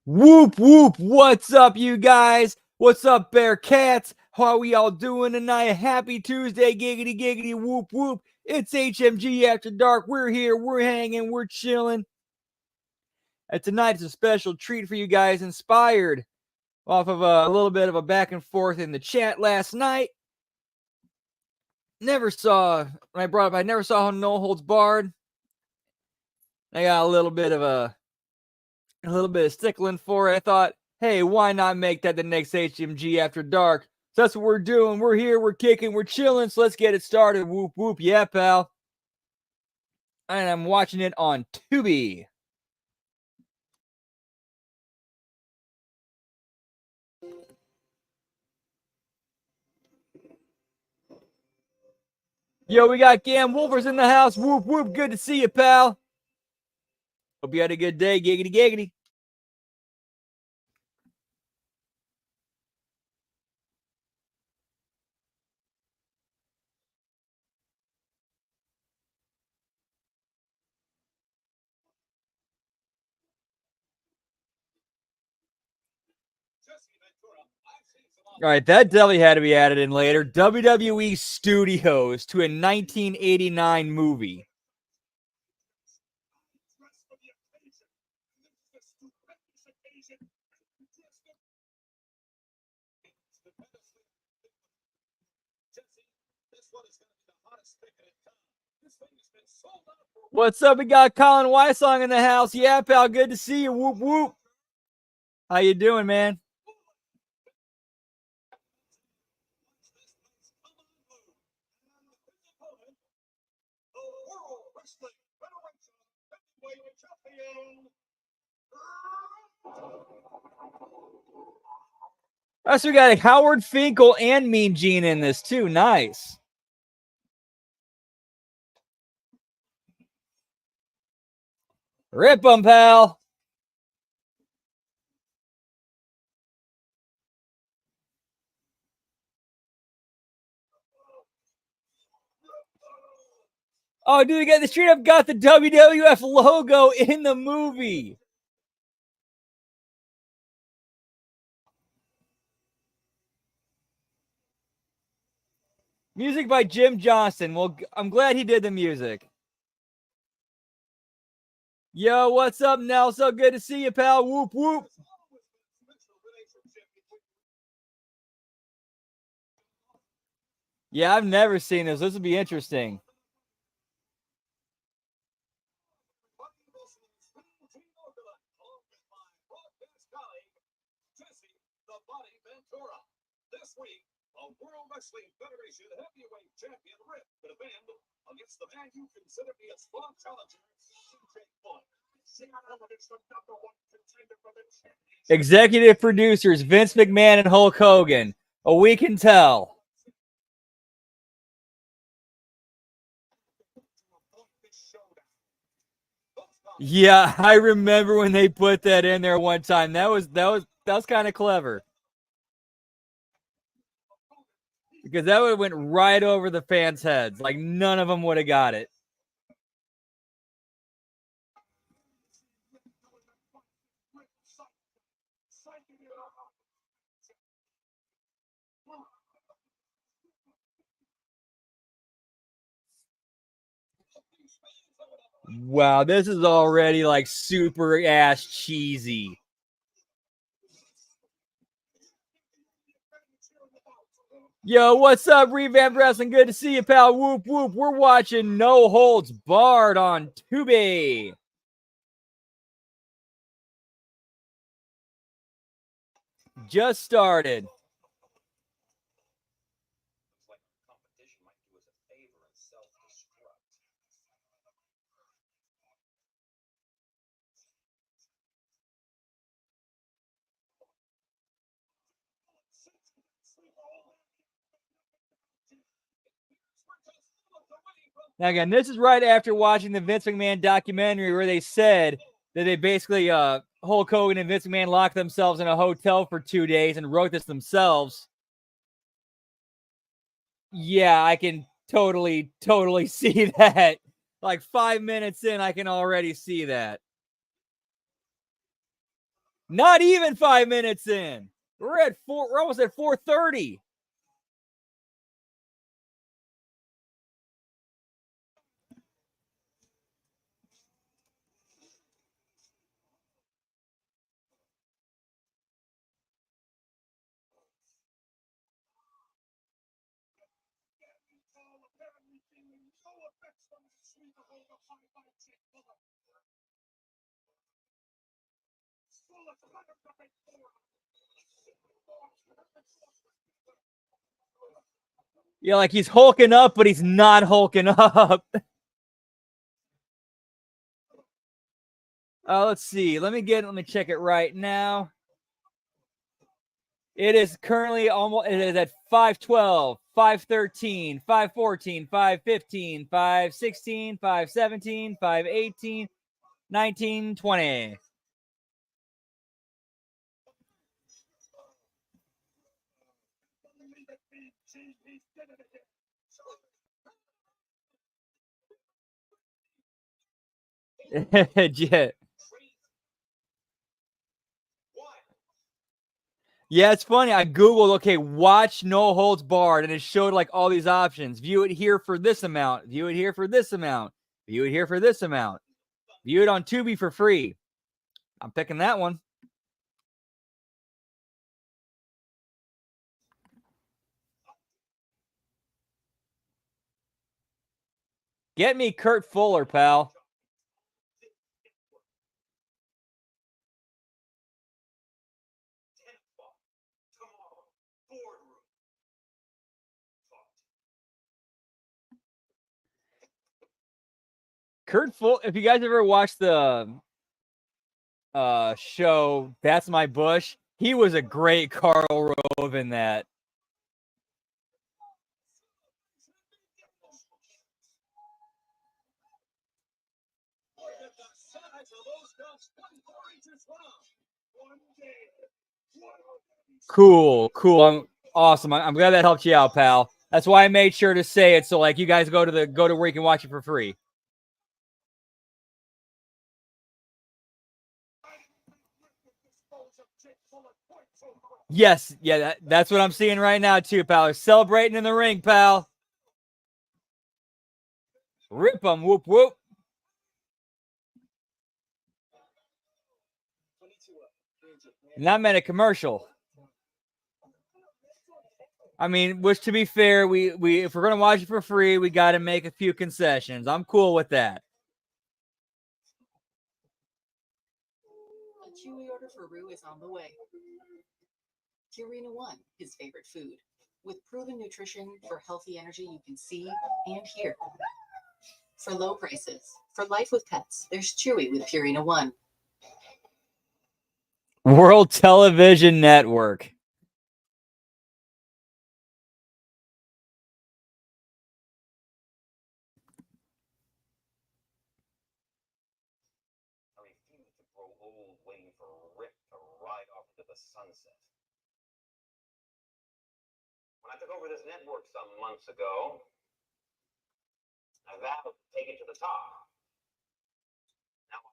Whoop, whoop. What's up, you guys? What's up, Bear Cats? How are we all doing tonight? Happy Tuesday, giggity, giggity, whoop, whoop. It's HMG After Dark. We're here, we're hanging, we're chilling. And tonight's a special treat for you guys, inspired off of a little bit of a back and forth in the chat last night. When I brought up, I never saw No Holds Barred. I got a little bit of stickling for it. I thought, hey, why not make that the next HMG After Dark? So that's what we're doing. We're here, we're kicking, we're chilling. So let's get it started. Whoop, whoop. Yeah, pal. And I'm watching it on Tubi. Yo, we got Gam Wolfers in the house. Whoop, whoop. Good to see you, pal. Hope you had a good day. Giggity, giggity. All right, that definitely had to be added in later. WWE Studios to a 1989 movie. What's up? We got Colin Wysong in the house. Yeah, pal. Good to see you. Whoop, whoop. How you doing, man? So we got Howard Finkel and Mean Gene in this too. Nice. Rip 'em, pal. Oh, dude, again, the straight up got the WWF logo in the movie. Music by Jim Johnston. Well, I'm glad he did the music. Yo, what's up, Nelson? Good to see you, pal. Whoop, whoop. Yeah, I've never seen this. This would be interesting. This week, a World Wrestling Federation heavyweight champion Rip to defend against the man you consider to be a strong challenger, Executive producers Vince McMahon and Hulk Hogan. Oh, we can tell. Yeah, I remember when they put that in there one time. That was kind of clever. Because that would have went right over the fans' heads. Like none of them would have got it. Wow, this is already like super ass cheesy. Yo, what's up, Revamped Wrestling? Good to see you, pal. Whoop, whoop. We're watching No Holds Barred on Tubi. Just started. Now, again, this is right after watching the Vince McMahon documentary where they said that they basically, Hulk Hogan and Vince McMahon locked themselves in a hotel for 2 days and wrote this themselves. Yeah, I can totally see that. Like 5 minutes in, I can already see that. Not even 5 minutes in. We're almost at 4:30. Yeah, like he's hulking up, but he's not hulking up. Let's see. Let me check it right now. It is currently almost, it is at 5:12, 5:13, 5:14, 5:15, 5:16, 5:17, 5:18, 19, 20. Yeah. Yeah, it's funny. I Googled, okay, watch No Holds Barred, and it showed like all these options. View it here for this amount. View it here for this amount. View it here for this amount. View it on Tubi for free. I'm picking that one. Get me Kurt Fuller, pal. Kurt Fuller, if you guys ever watched the show That's My Bush, he was a great Karl Rove in that. Cool. Awesome. I'm glad that helped you out, pal. That's why I made sure to say it, so like you guys go to where you can watch it for free. Yes, yeah, that's what I'm seeing right now too, pal. They're celebrating in the ring, pal. Rip them, whoop whoop. And that meant a commercial. I mean, which to be fair, we if we're gonna watch it for free, we got to make a few concessions. I'm cool with that. A Chewy order for Rue is on the way. Purina One, his favorite food, with proven nutrition for healthy energy you can see and hear. For low prices, for life with pets, there's Chewy with Purina One. World Television Network. When I took over this network some months ago, I vowed to take it to the top. Now,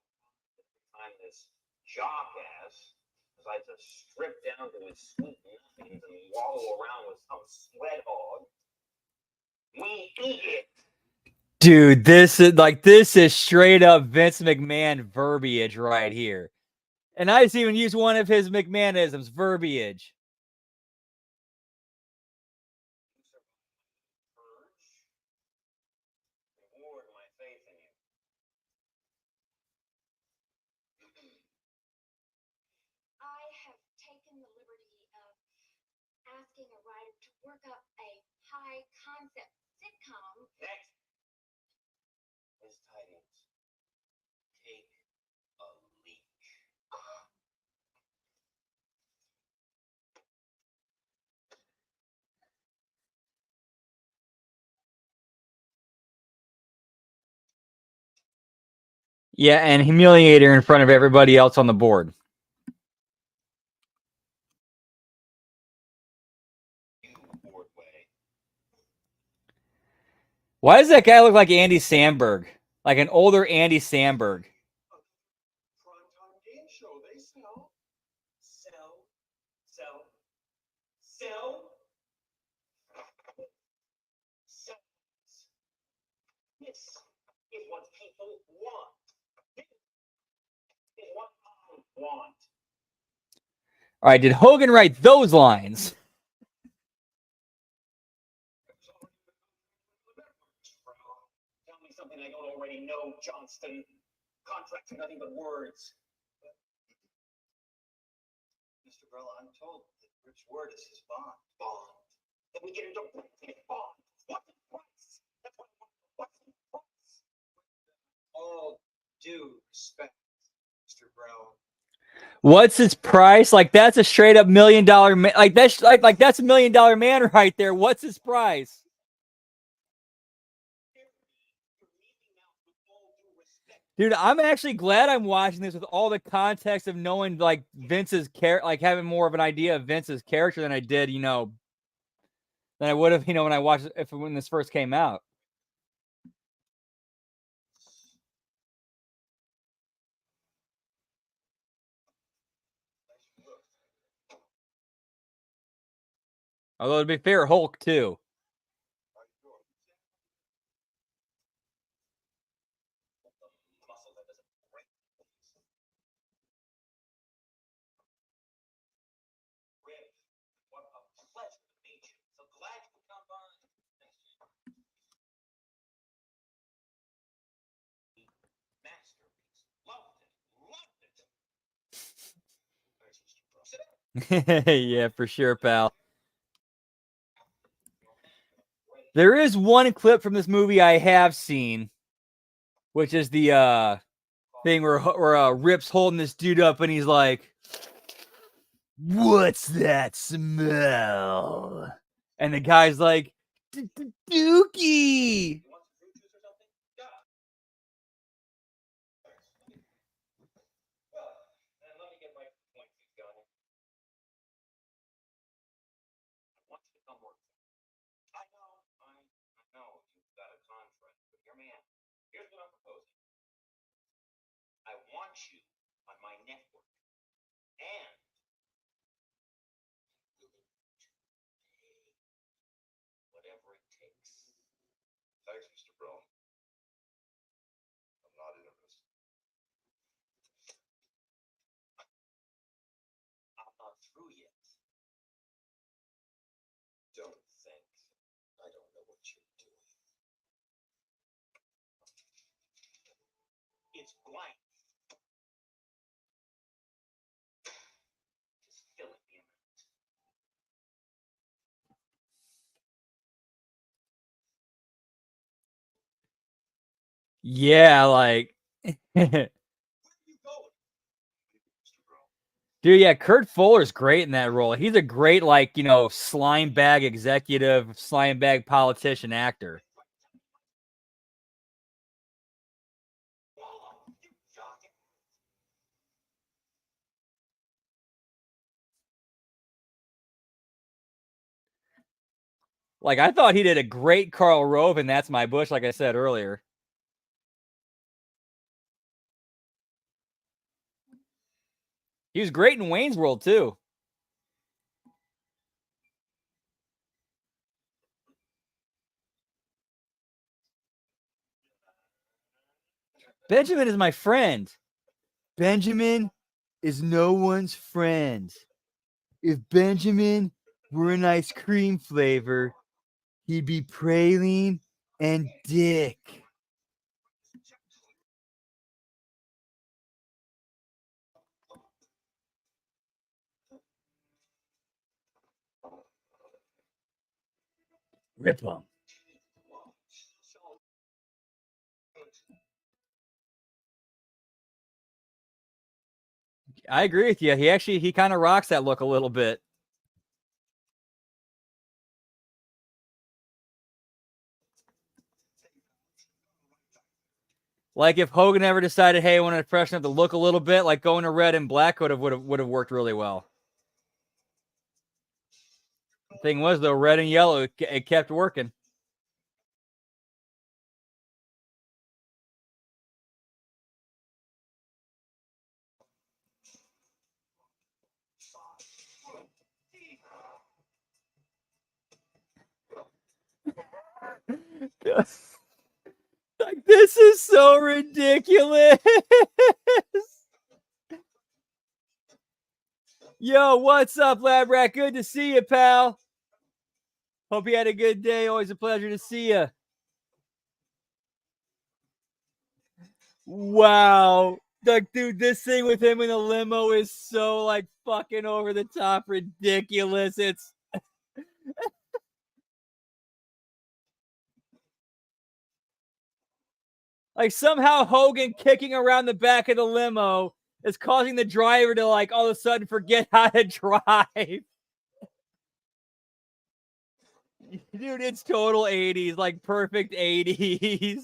every time this jockass decides to strip down to his sweet nothings and wallow around with some sweat hog, we eat it. Dude, this is straight up Vince McMahon verbiage right here. And I just even used one of his McMahonisms, verbiage. Reward my faith in you. I have taken the liberty of asking a writer to work up a high concept sitcom. Next. His tidings. Take a leak. Yeah, and humiliate her in front of everybody else on the board. Why does that guy look like Andy Samberg? Like an older Andy Samberg. This is what people want. This is what I want. All right, did Hogan write those lines? Tell me something I don't already know, Johnston. Contracts are nothing but words. Mr. Brella, I'm told that Rip's word is his bond. Bond. Then we get into bond. What's the price? That's what I want. What's the price? All due respect, Mr. Brown. What's his price? Like that's a straight up $1 million man. Like that's like that's $1 million man right there. What's his price? Dude, I'm actually glad I'm watching this with all the context of knowing like Vince's character, like having more of an idea of Vince's character than I did, you know, than I would have, you know, when I watched it when this first came out. Although to be fair, Hulk too. Yeah, for sure, pal. There is one clip from this movie I have seen, which is the thing where Rip's holding this dude up and he's like, "What's that smell?" And the guy's like, "Dookie." I know you've got a contract, but hear me out. Here's what I'm proposing. I want you on my network, and whatever it takes. Thanks, Mr. Brown. I'm not interested. I'm not through yet. Don't think I don't know what you're doing. It's blank. Just fill it in. Yeah, like, dude, yeah, Kurt Fuller's great in that role. He's a great, like, you know, slime bag executive, slime bag politician actor. Like, I thought he did a great Karl Rove, and That's My Bush, like I said earlier. He was great in Wayne's World, too. Benjamin is my friend. Benjamin is no one's friend. If Benjamin were an ice cream flavor, he'd be praline and dick. Rip him. I agree with you. He kind of rocks that look a little bit. Like if Hogan ever decided, hey, I want to freshen up the look a little bit, like going to red and black would have worked really well. The thing was though, red and yellow, it kept working. Like, this is so ridiculous. Yo, what's up, Lab Rat? Good to see you, pal. Hope you had a good day. Always a pleasure to see you. Wow. Like, dude, this thing with him in the limo is so, like, fucking over the top ridiculous. It's like somehow Hogan kicking around the back of the limo is causing the driver to, like, all of a sudden forget how to drive. Dude, it's total 80s, like perfect 80s.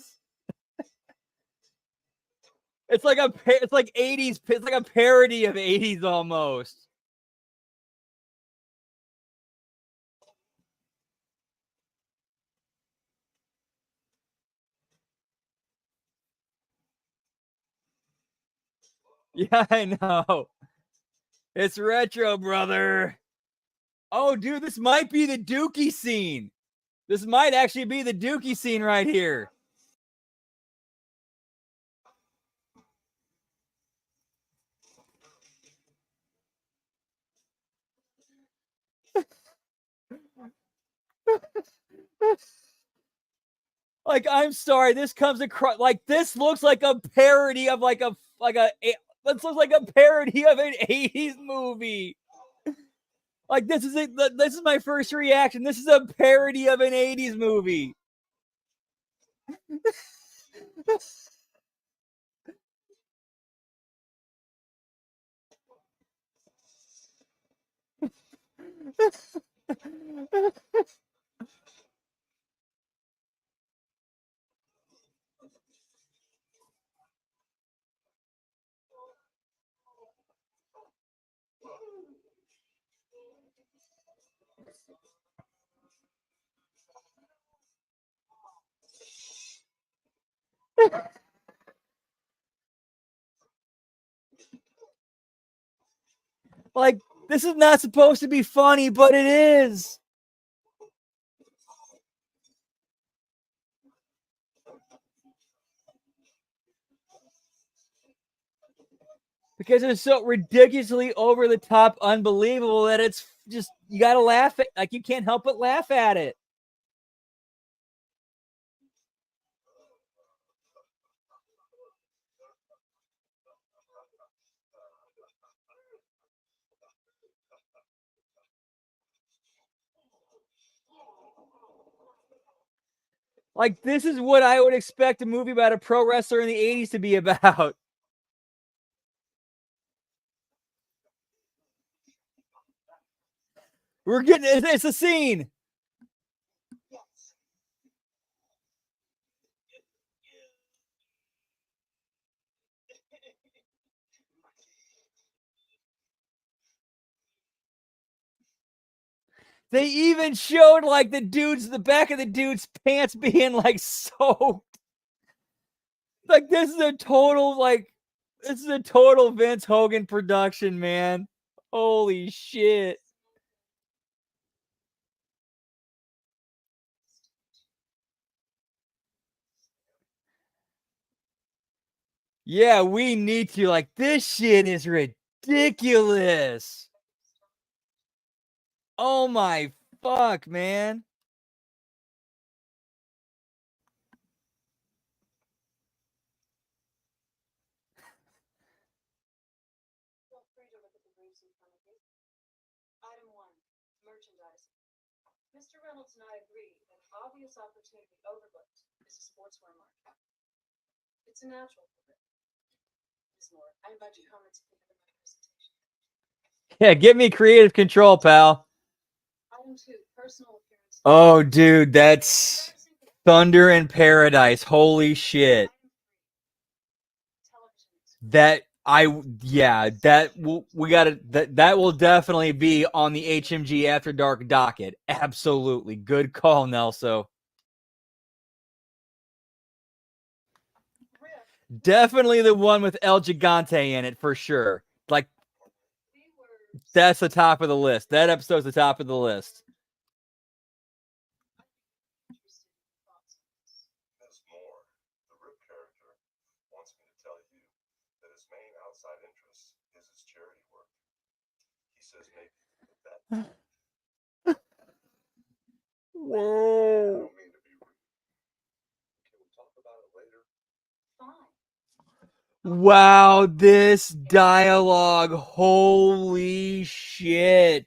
It's like it's like 80s, it's like a parody of 80s almost. Yeah, I know. It's retro, brother. Oh, dude, this might be the Dookie scene. This might actually be the Dookie scene right here. Like, I'm sorry, this comes across like this looks like a parody of this looks like a parody of an 80s movie. Like, this is it. This is my first reaction. This is a parody of an 80s movie. Like, this is not supposed to be funny, but it is. Because it's so ridiculously over the top, unbelievable that it's just, you gotta laugh at, like, you can't help but laugh at it. Like, this is what I would expect a movie about a pro wrestler in the 80s to be about. We're getting it's a scene. They even showed like the back of the dude's pants being like soaked. Like, this is a total Vince Hogan production, man. Holy shit. Yeah, we need to. Like, this shit is ridiculous. Oh my fuck, man. Feel free to look at the briefs in front of you. Item 1, merchandising. Mr. Reynolds and I agree that obvious opportunity overlooked is a sportswear market. It's a natural for it. Ms. Moore, I invite your comments at the end of my presentation. Yeah, give me creative control, pal. Item 2, personal appearance. Oh, dude, that's Thunder in Paradise. Holy shit. That that will definitely be on the HMG After Dark docket. Absolutely. Good call, Nelso. Definitely the one with El Gigante in it for sure. Like, that's the top of the list. That episode's the top of the list. says maybe. Whoa. I don't mean to be rude. Can we talk about it later? Fine. Wow, this dialogue. Holy shit.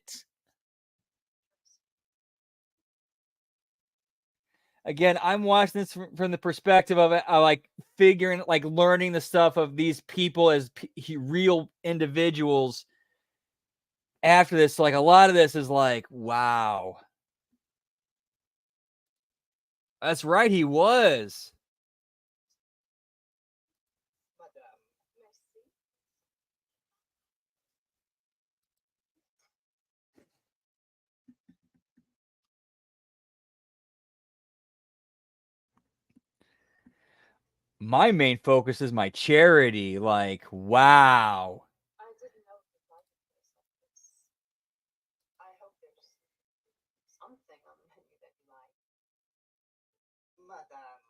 Again, I'm watching this from the perspective of it, like figuring, like learning the stuff of these people as real individuals. After this, like a lot of this is like, wow. That's right, he was. My main focus is my charity. Like, wow. I didn't know you liked a place like this. I hope there's something on the menu that you like. Madame,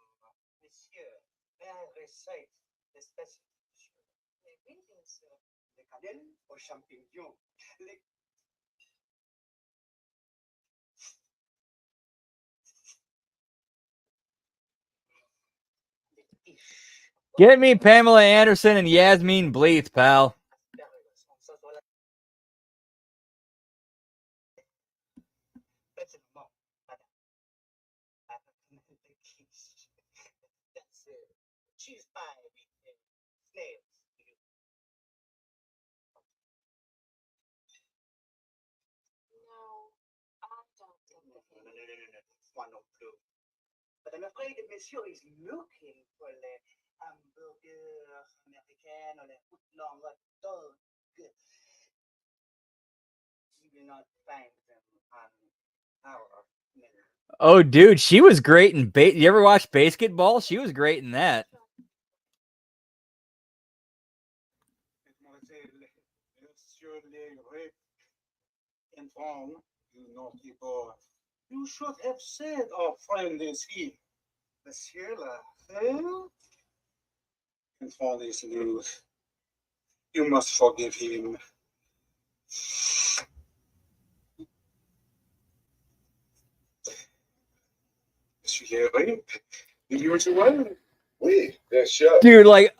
monsieur, may I recite the special dish? Mais oui, bien sûr. Les cannelles aux champignons. Les... Get me Pamela Anderson and Yasmin Bleeth, pal. That's cheese pie with snails. No, I don't think No, that no, no, no, no, no. Moi non plus. But I'm afraid that monsieur is looking for the hamburger américaine or the footlong hot dog. You will not find them on our menu. Oh, dude, she was great in You ever watch Basketball? She was great in that. Mademoiselle, monsieur le rep inform you naughty boy. You should have said our friend is here. Monsieur le Enfant is new. You must forgive him. Monsieur le rep, the usual. Oui, bien sûr. Dude, like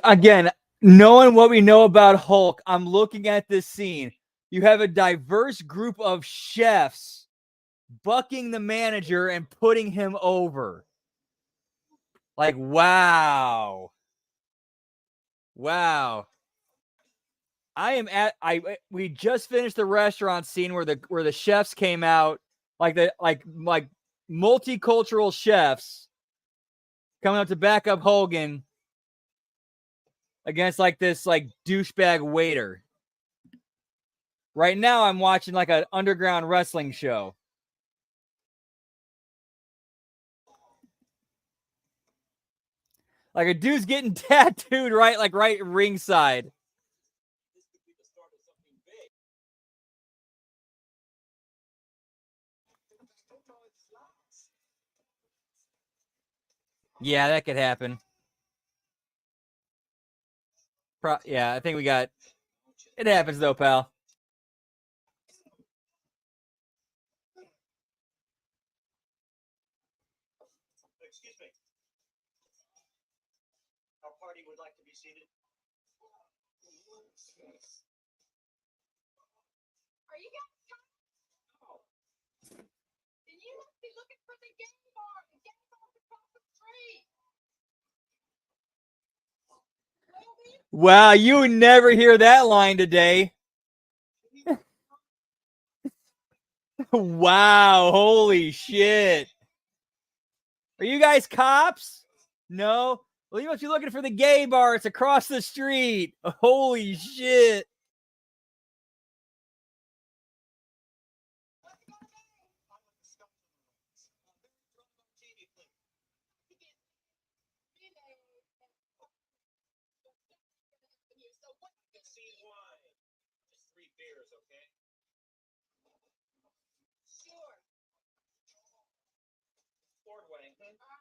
again, knowing what we know about Hulk, I'm looking at this scene. You have a diverse group of chefs bucking the manager and putting him over. Like, wow. Wow. We just finished the restaurant scene where the chefs came out, like multicultural chefs coming up to back up Hogan against like this like douchebag waiter. Right now I'm watching like an underground wrestling show. Like a dude's getting tattooed right ringside. Yeah, that could happen. Yeah, I think we got it. Happens though, pal. Excuse me. Our party would like to be seated. Are you guys coming? Then you must be looking for the game bar. The game bar's across the street. Wow, you would never hear that line today. Wow, holy shit. Are you guys cops? No? Well, you must be looking for the gay bar. It's across the street. Holy shit.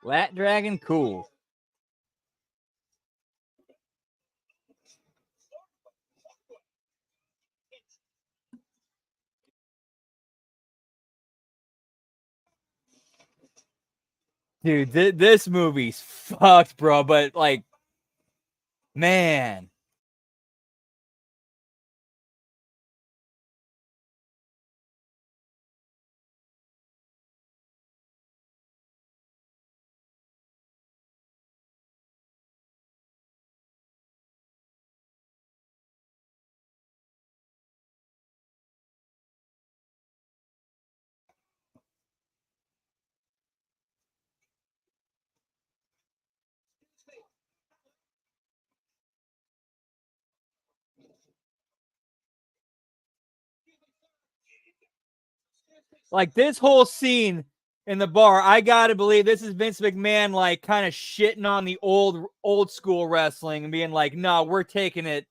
Lat Dragon, cool. Dude, this movie's fucked, bro. But like, man. Like this whole scene in the bar, I gotta believe this is Vince McMahon like kind of shitting on the old school wrestling and being like, no, we're taking it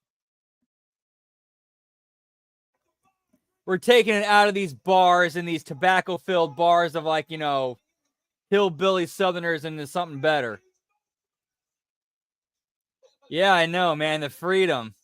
out of these bars and these tobacco filled bars of like, you know, hillbilly southerners into something better. Yeah, I know, man. The freedom.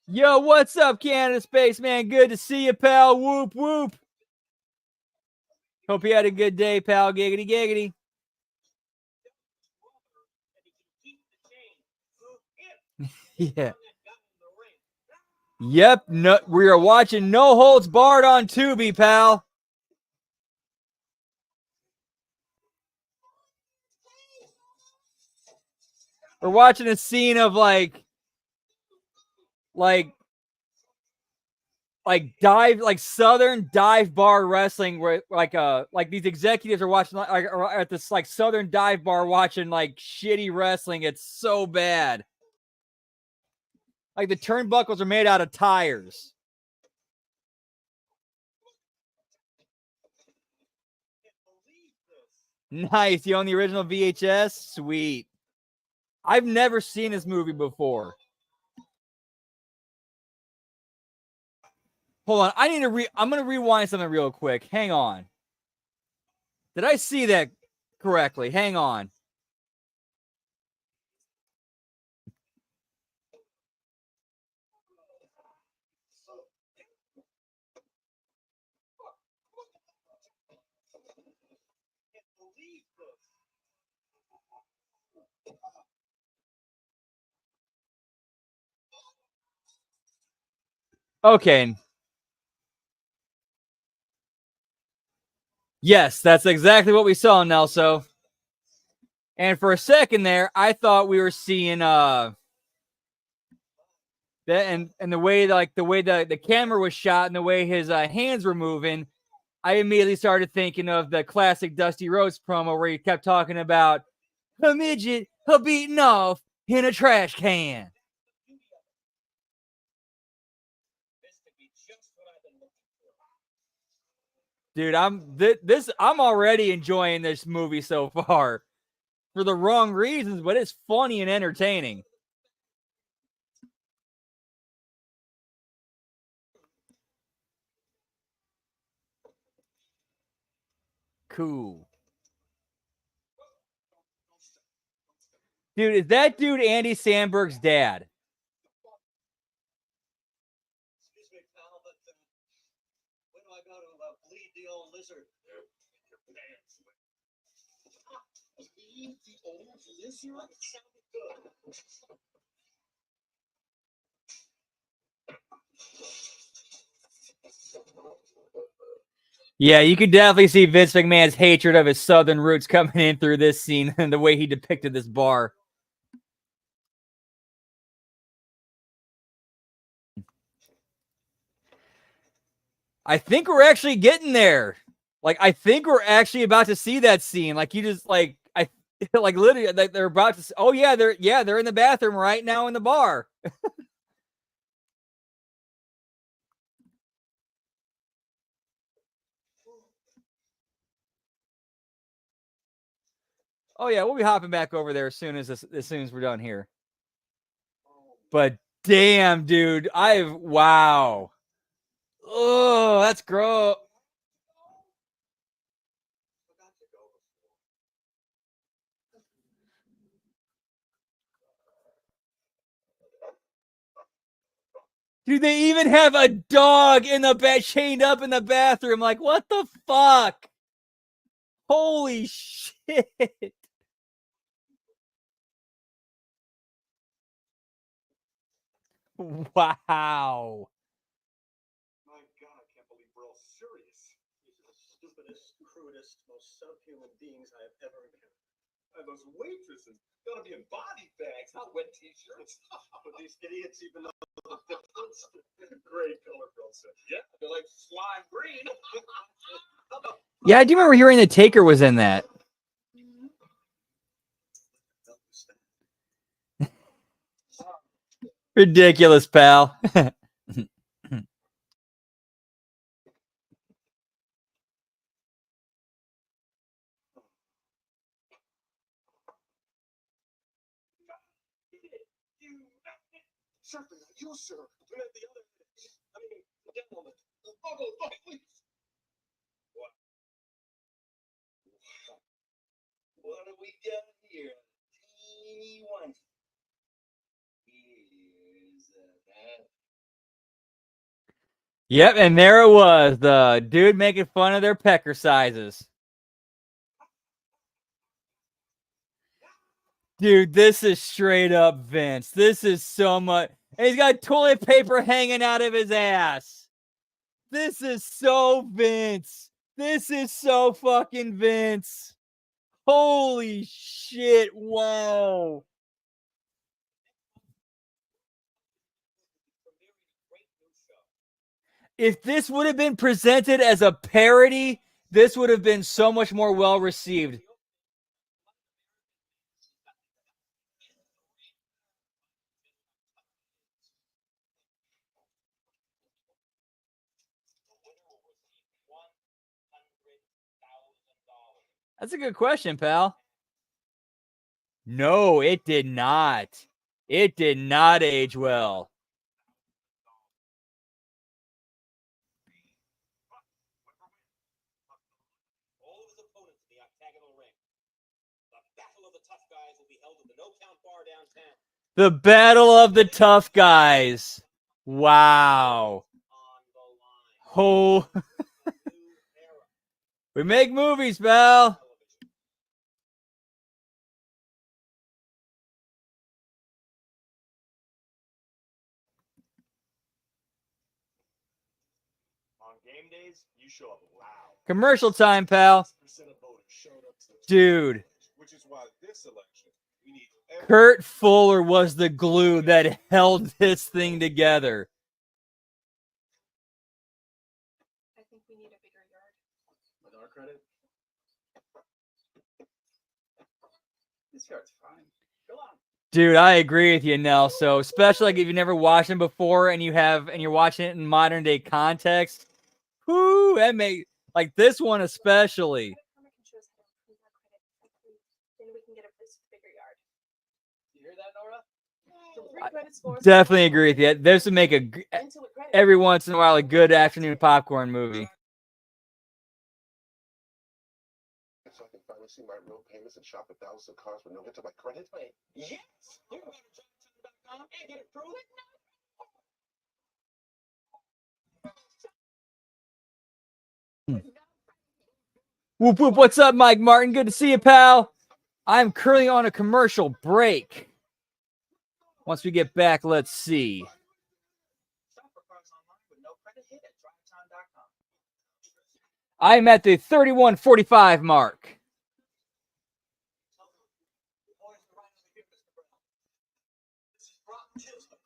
Yo, what's up, Canada Spaceman? Good to see you, pal. Whoop, whoop. Hope you had a good day, pal. Giggity, giggity. Yeah. Yep. No, we are watching No Holds Barred on Tubi, pal. We're watching a scene of like southern dive bar wrestling where like these executives are watching like are at this like southern dive bar watching like shitty wrestling. It's so bad. Like the turnbuckles are made out of tires. Nice. You own the original VHS? Sweet. I've never seen this movie before. Hold on. I'm going to rewind something real quick. Hang on. Did I see that correctly? Hang on. Okay. Yes, that's exactly what we saw, Nelso. And for a second there, I thought we were seeing that and the way the camera was shot and the way his hands were moving, I immediately started thinking of the classic Dusty Rhodes promo where he kept talking about a midget beating off in a trash can. Dude, I'm already enjoying this movie so far for the wrong reasons, but it's funny and entertaining. Cool. Dude, is that dude Andy Samberg's dad? Excuse me, pal, but when do I go to bleed the old lizard? Bleed the old lizard? It sounded good. Yeah, you could definitely see Vince McMahon's hatred of his southern roots coming in through this scene and the way he depicted this bar. I think we're actually getting there. Like, I think we're actually about to see that scene. Like, you just like like literally like they're about to. Oh yeah, they're in the bathroom right now in the bar. Oh yeah, we'll be hopping back over there as soon as we're done here. But damn, dude. Wow. Oh, that's gross. Dude, they even have a dog in the bed, chained up in the bathroom. Like, what the fuck? Holy shit. Wow. My God, I can't believe we're all serious. These are the stupidest, crudest, most subhuman beings I have ever encountered. And those waitresses gotta be in body bags, not wet t-shirts. But these idiots even know the difference. Great color, girl said. Yeah, they're like slime green. Yeah, I do remember hearing the Taker was in that. Ridiculous, pal. Certainly not you, sir. We meant the other. I mean, the gentleman. Oh, please. What have we done here? Teeny one. Here's that. Yep, and there it was. The dude making fun of their pecker sizes. Dude, this is straight up Vince. This is so much. And he's got toilet paper hanging out of his ass. This is so Vince. This is so fucking Vince. Holy shit. Wow. If this would have been presented as a parody, this would have been so much more well received. That's a good question, pal. No, it did not. It did not age well. All of his opponents in the octagonal ring. The battle of the tough guys will be held at the No Count Bar downtown. The Battle of the Tough Guys. Wow. Oh, we make movies, pal. On game days, you show up loud. Commercial time, pal. Dude, Which is why this election, we need Kurt Fuller was the glue that held this thing together. I think we need a bigger yard. with our credit. This yard's fine. Go on. Dude, I agree with you, Nell. So, especially like if you've never watched it before and you're watching it in modern day context, whoo, that make like this one especially. Then we can get a bigger yard. You hear that, Nora? Definitely agree with you. This would make every once in a while a good afternoon popcorn movie. So I can finally see my real payments and shop at thousands of cars with no hit to my credit. Yes! You can go to JohnSon.com and get it approved. Whoop whoop, what's up, Mike Martin? Good to see you, pal. I'm currently on a commercial break. Once we get back, let's see. Shop for cars online with no credit hit at JohnSon.com. I'm at the 31:45 mark. This is Brock Chisholm.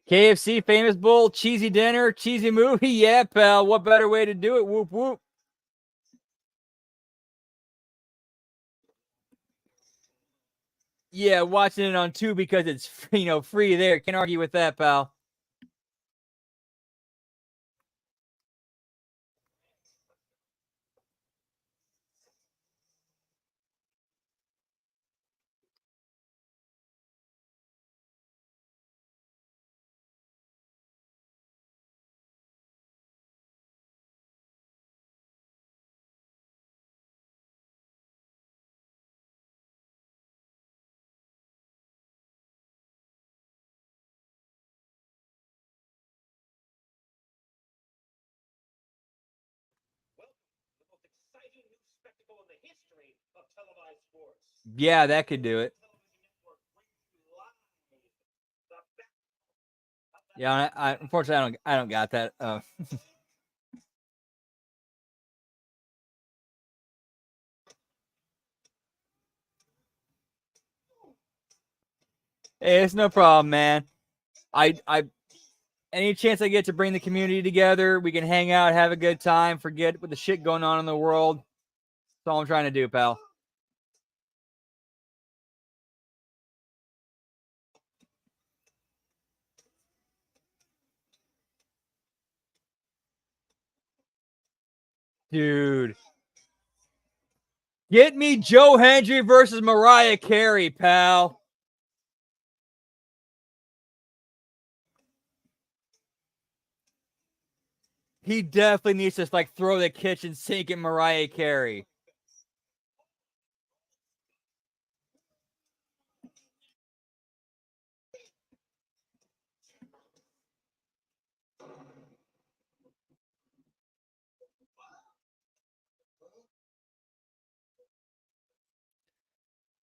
KFC famous bowl, cheesy dinner, cheesy movie. Yeah, pal. What better way to do it? Whoop whoop. Yeah, watching it on Tubi because it's free there. Can't argue with that, pal. history of televised sports. Yeah, that could do it. Yeah, I unfortunately I don't got that. Hey, it's no problem, man. I any chance I get to bring the community together, we can hang out, have a good time, forget what the shit going on in the world. That's all I'm trying to do, pal. Dude. Get me Joe Hendry versus Mariah Carey, pal. He definitely needs to like throw the kitchen sink at Mariah Carey.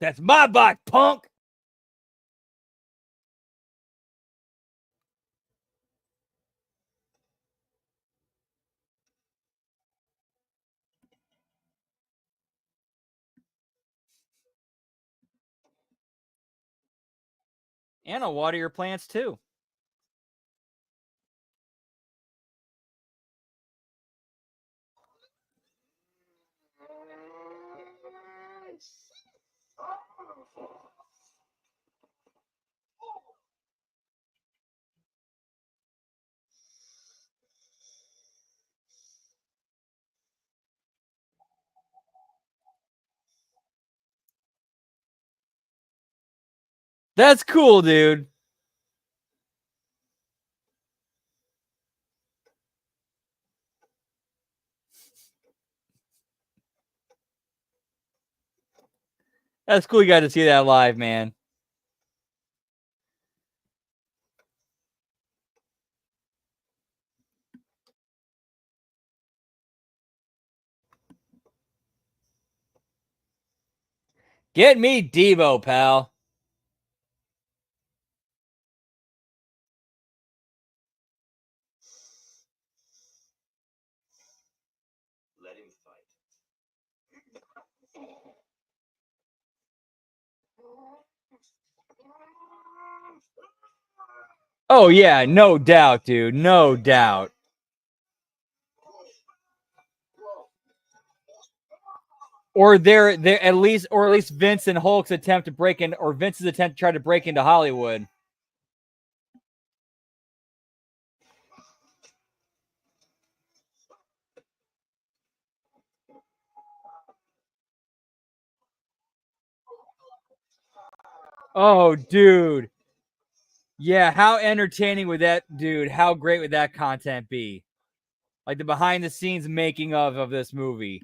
That's my bike, punk. And I'll water your plants too. That's cool, dude. That's cool. You got to see that live, man. Get me Devo, pal. Let him fight. Oh yeah, no doubt, dude. No doubt. Or they're at least Vince and Hulk's attempt to break in, or Vince's attempt to try to break into Hollywood. Oh, dude. Yeah, how entertaining would that, dude? How great would that content be? Like the behind the scenes making of this movie.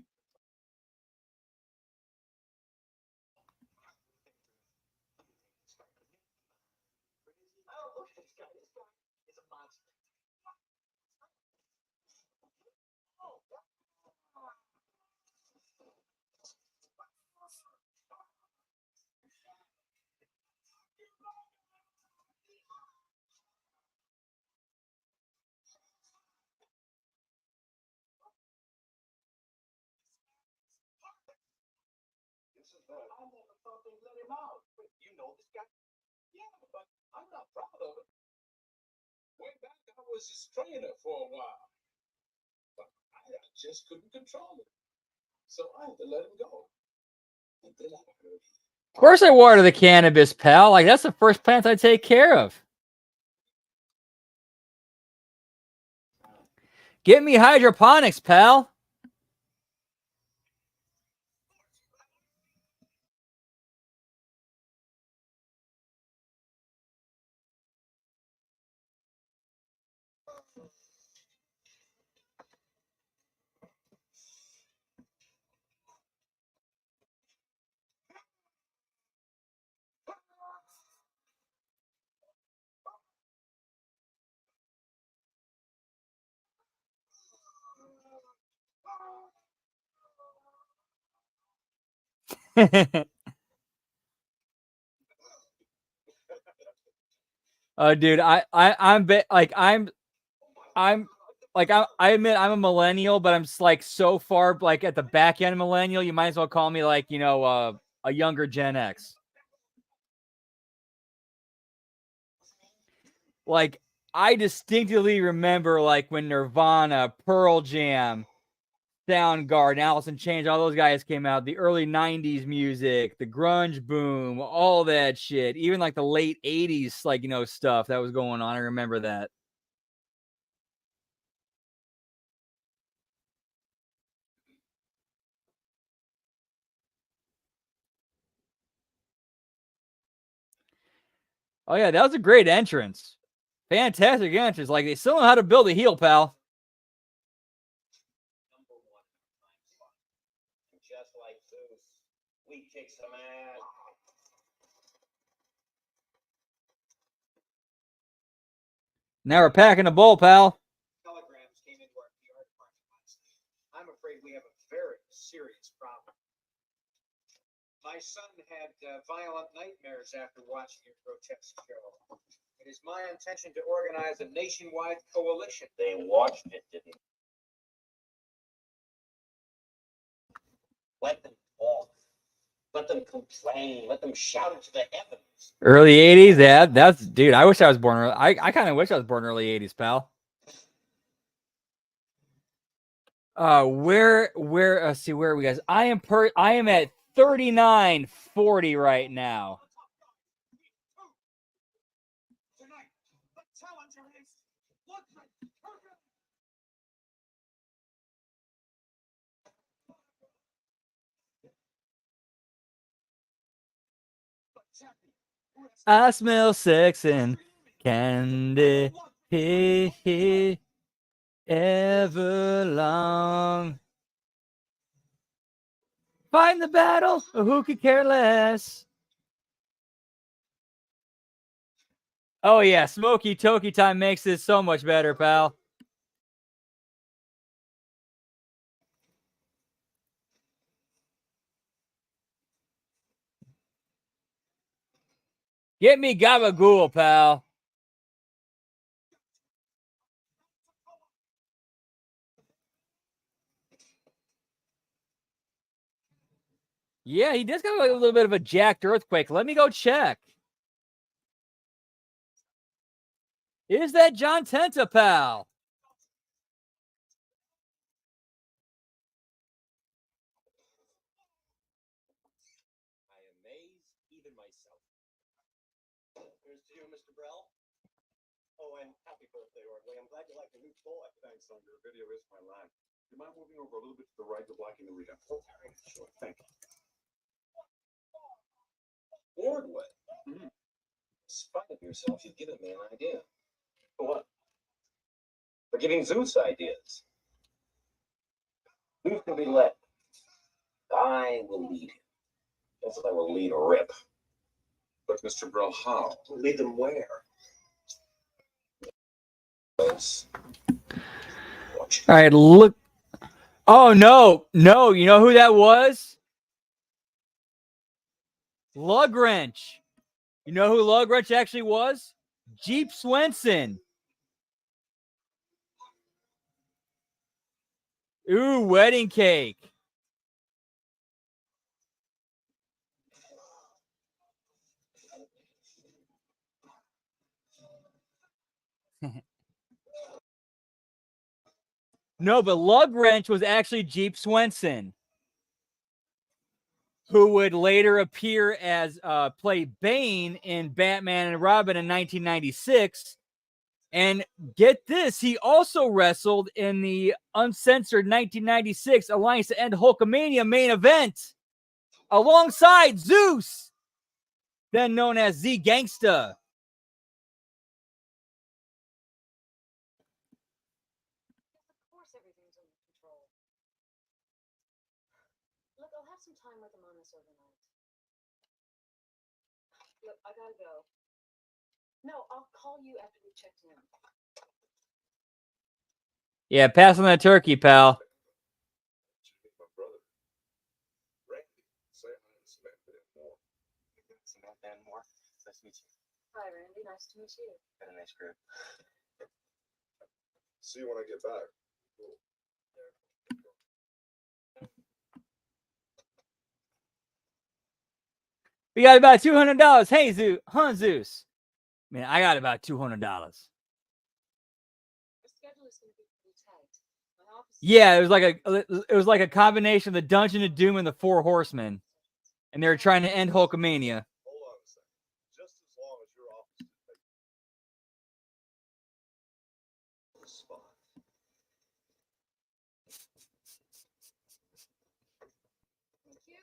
Oh, look at this guy. This guy is a monster. I never thought they'd let him out. Wait, you know this guy? Yeah, but I'm not proud of it. Way back, I was his trainer for a while. But I just couldn't control him. So I had to let him go. And then I heard. Of course I water the cannabis, pal. Like that's the first plant I take care of. Get me hydroponics, pal. Oh, dude, I admit I'm a millennial, but I'm like so far like at the back end millennial. You might as well call me like a younger Gen X. Like I distinctly remember like when Nirvana, Pearl Jam, Soundgarden, Alice in Chains, all those guys came out. The early '90s music, the grunge boom, all that shit. Even like the late '80s, like stuff that was going on. I remember that. Oh yeah, that was a great entrance. Fantastic entrance. Like they still know how to build a heel, pal. Just like Zeus, we kick some ass. Now we're packing a bowl, pal. Telegrams came into our PR department last night. I'm afraid we have a very serious problem. My son had violent nightmares after watching your grotesque show. It is my intention to organize a nationwide coalition. They watched it, didn't they? Let them talk. Let them complain. Let them shout it to the heavens. Early '80s, yeah, that's dude. I wish I was born early. I kind of wish I was born early '80s, pal. See, where are we guys? I am at 39:40 right now. Tonight, the challenger is Ludwig. I smell sex and candy ever long. Find the battle, or who could care less? Oh yeah, Smoky Toki time makes this so much better, pal. Get me Gabagool, pal. Yeah, he does got a little bit of a jacked earthquake. Let me go check. Is that John Tenta, pal? I amaze even myself. Here's to you, Mr. Brell. Oh, and happy birthday, Ordway. I'm glad you like the new toy. Thanks, son. Your video is my line. Do you mind moving over a little bit to the right? You're blocking the readout. Oh, sure. Thank you. Ordway. In spite of yourself, you've given me an idea. For what? For giving Zeus ideas. Zeus can be led. I will lead him. That's what I will lead Rip. But Mr. Brell, how? Lead them where? Watch. All right, look. Oh no, you know who that was? Lugwrench. You know who Lugwrench actually was? Jeep Swenson. Ooh, wedding cake. No, but Lugwrench was actually Jeep Swenson, who would later appear as play Bane in Batman and Robin in 1996. And get this, he also wrestled in the uncensored 1996 Alliance to End Hulkamania main event alongside Zeus, then known as Z Gangsta. Of course, everything's under control. Look, I'll have some time with him on this overnight. Look, I gotta go. No, I'll call you after we checked in. Yeah, pass on that turkey, pal. My brother. Randy, say hi to Nice to meet you. Had a nice trip. See you when I get back. We got about $200. Hey, Zeus. Man, I got about $200. Our schedule is going to be pretty tight. My office. Yeah, it was like a combination of the Dungeon of Doom and the Four Horsemen, and they were trying to end Hulkamania. Hold on a second. Just as long as your office is the spot. Thank you.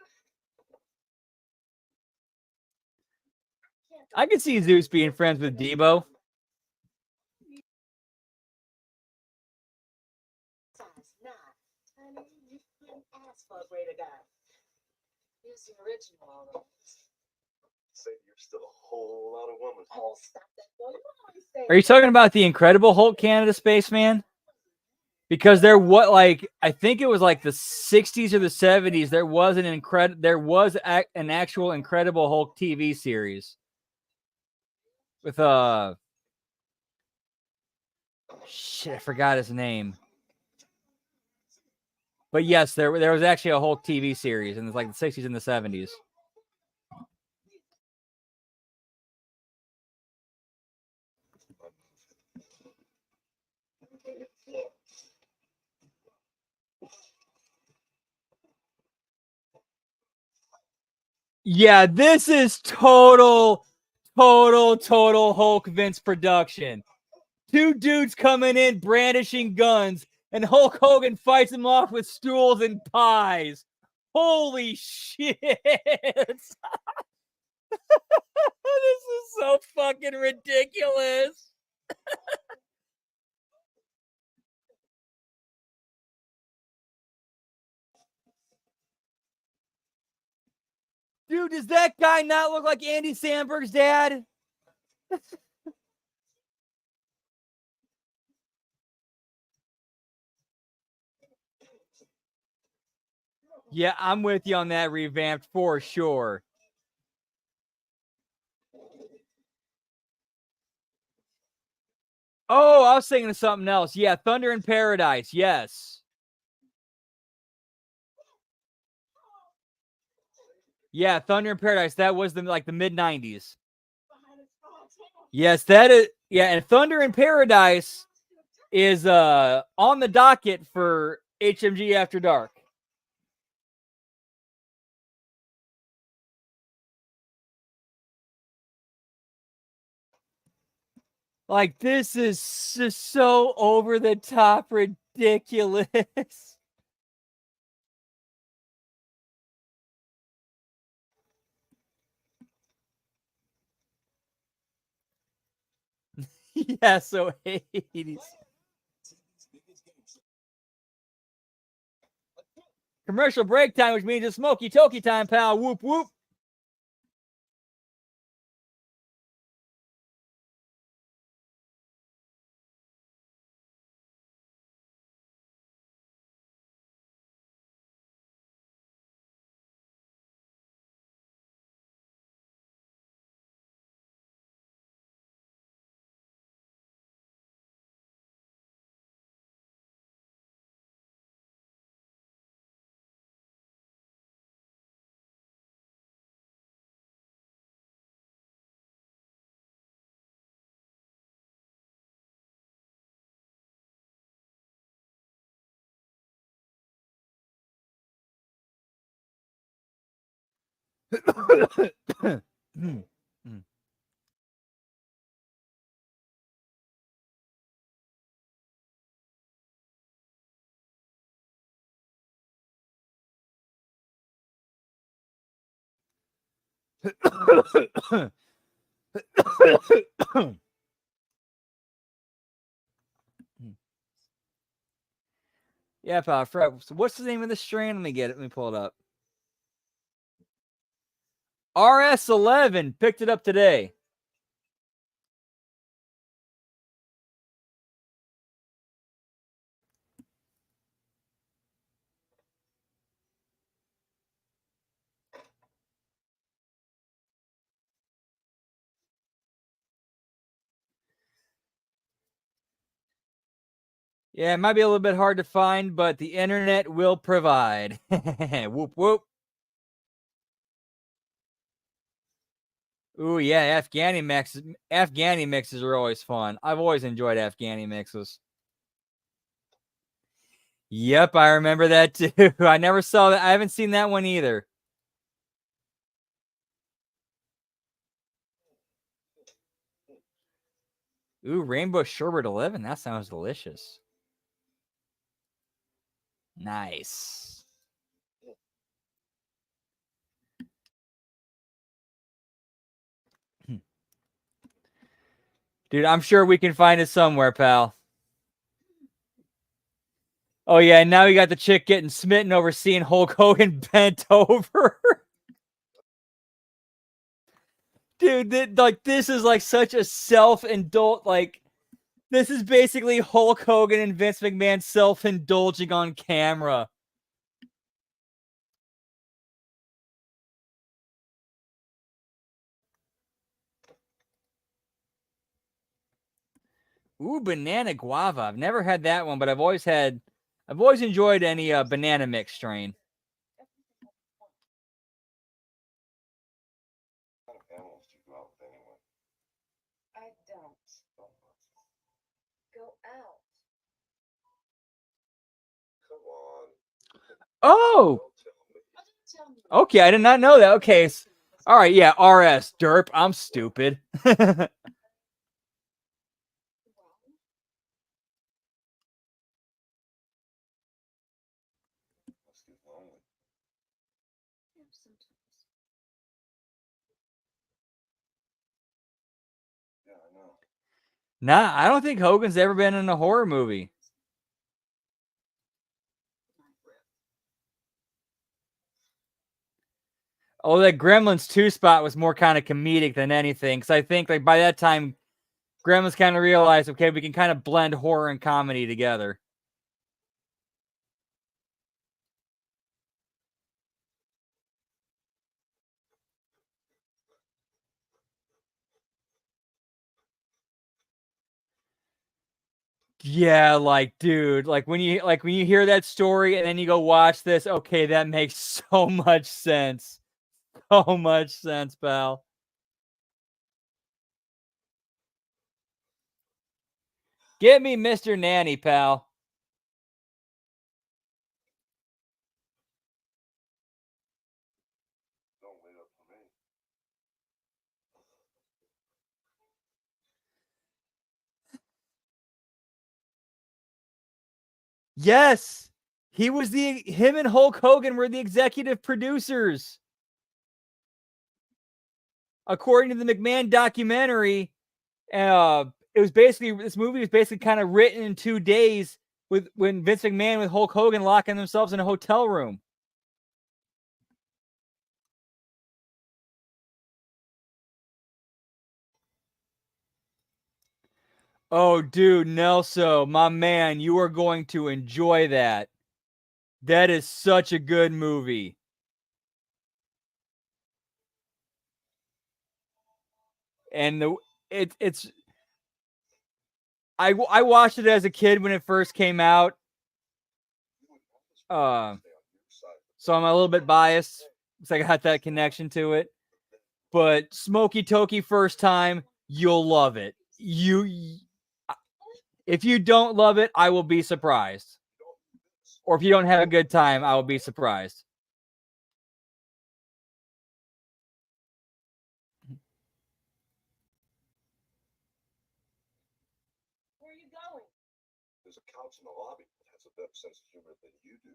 I could see Zeus being friends with Debo. Size 9. Honey, you couldn't ask for a greater guy. Here's the original, all right. Say you're still a whole lot of woman. Oh, stop that, boy. You always say Are you talking about the Incredible Hulk Canada Spaceman? Because I think it was like the 60s or the 70s. There was an actual Incredible Hulk TV series with shit, I forgot his name. But yes, there was actually a Hulk TV series in like the 60s and the 70s. Yeah, this is total Hulk Vince production. Two dudes coming in brandishing guns, and Hulk Hogan fights them off with stools and pies. Holy shit. This is so fucking ridiculous. Dude, does that guy not look like Andy Samberg's dad? Yeah, I'm with you on that revamped for sure. Oh, I was thinking of something else. Yeah, Thunder in Paradise. Yes. Yeah, Thunder in Paradise. That was the mid 90s. Yes, that is. Yeah, and Thunder in Paradise is on the docket for HMG After Dark. Like, this is just so over the top ridiculous. Yeah, so 80s. Commercial break time, which means it's smoky toky time, pal. Whoop, whoop. Yeah, pal. So what's the name of the strain? Let me get it. Let me pull it up. RS11 picked it up today. Yeah, it might be a little bit hard to find, but the internet will provide. Whoop whoop. Ooh, yeah, Afghani mixes are always fun. I've always enjoyed Afghani mixes. Yep, I remember that too. I never saw that. I haven't seen that one either. Ooh, rainbow sherbet 11. That sounds delicious. Nice. Dude, I'm sure we can find it somewhere, pal. Oh, yeah, and now you got the chick getting smitten over seeing Hulk Hogan bent over. Dude, this is like such a self-indulgent, like, this is basically Hulk Hogan and Vince McMahon self-indulging on camera. Ooh, banana guava. I've never had that one, but I've always enjoyed any banana mix strain. What kind of animals do you go out with anyway? I don't go out. Come on. Oh, Don't tell me. okay. I did not know that. Okay. All right. Yeah. RS. Derp. I'm stupid. Must get lonely. Yeah, I know. Nah, I don't think Hogan's ever been in a horror movie. Oh, that Gremlins 2 spot was more kind of comedic than anything. Because I think like by that time, Gremlins kind of realized, okay, we can kind of blend horror and comedy together. Yeah, like, dude, like when you hear that story and then you go watch this, okay, that makes so much sense. So much sense, pal. Get me Mr. Nanny, pal. Don't wait up for me. Yes. Him and Hulk Hogan were the executive producers. According to the McMahon documentary, this movie was basically kind of written in 2 days when Vince McMahon with Hulk Hogan locking themselves in a hotel room. Oh, dude, Nelso, my man, you are going to enjoy that. That is such a good movie. And I watched it as a kid when it first came out. So I'm a little bit biased because I got that connection to it. But Smokey Tokey first time, you'll love it. If you don't love it, I will be surprised. Or if you don't have a good time, I will be surprised. Where are you going? There's a couch in the lobby that has a better sense of humor than you do.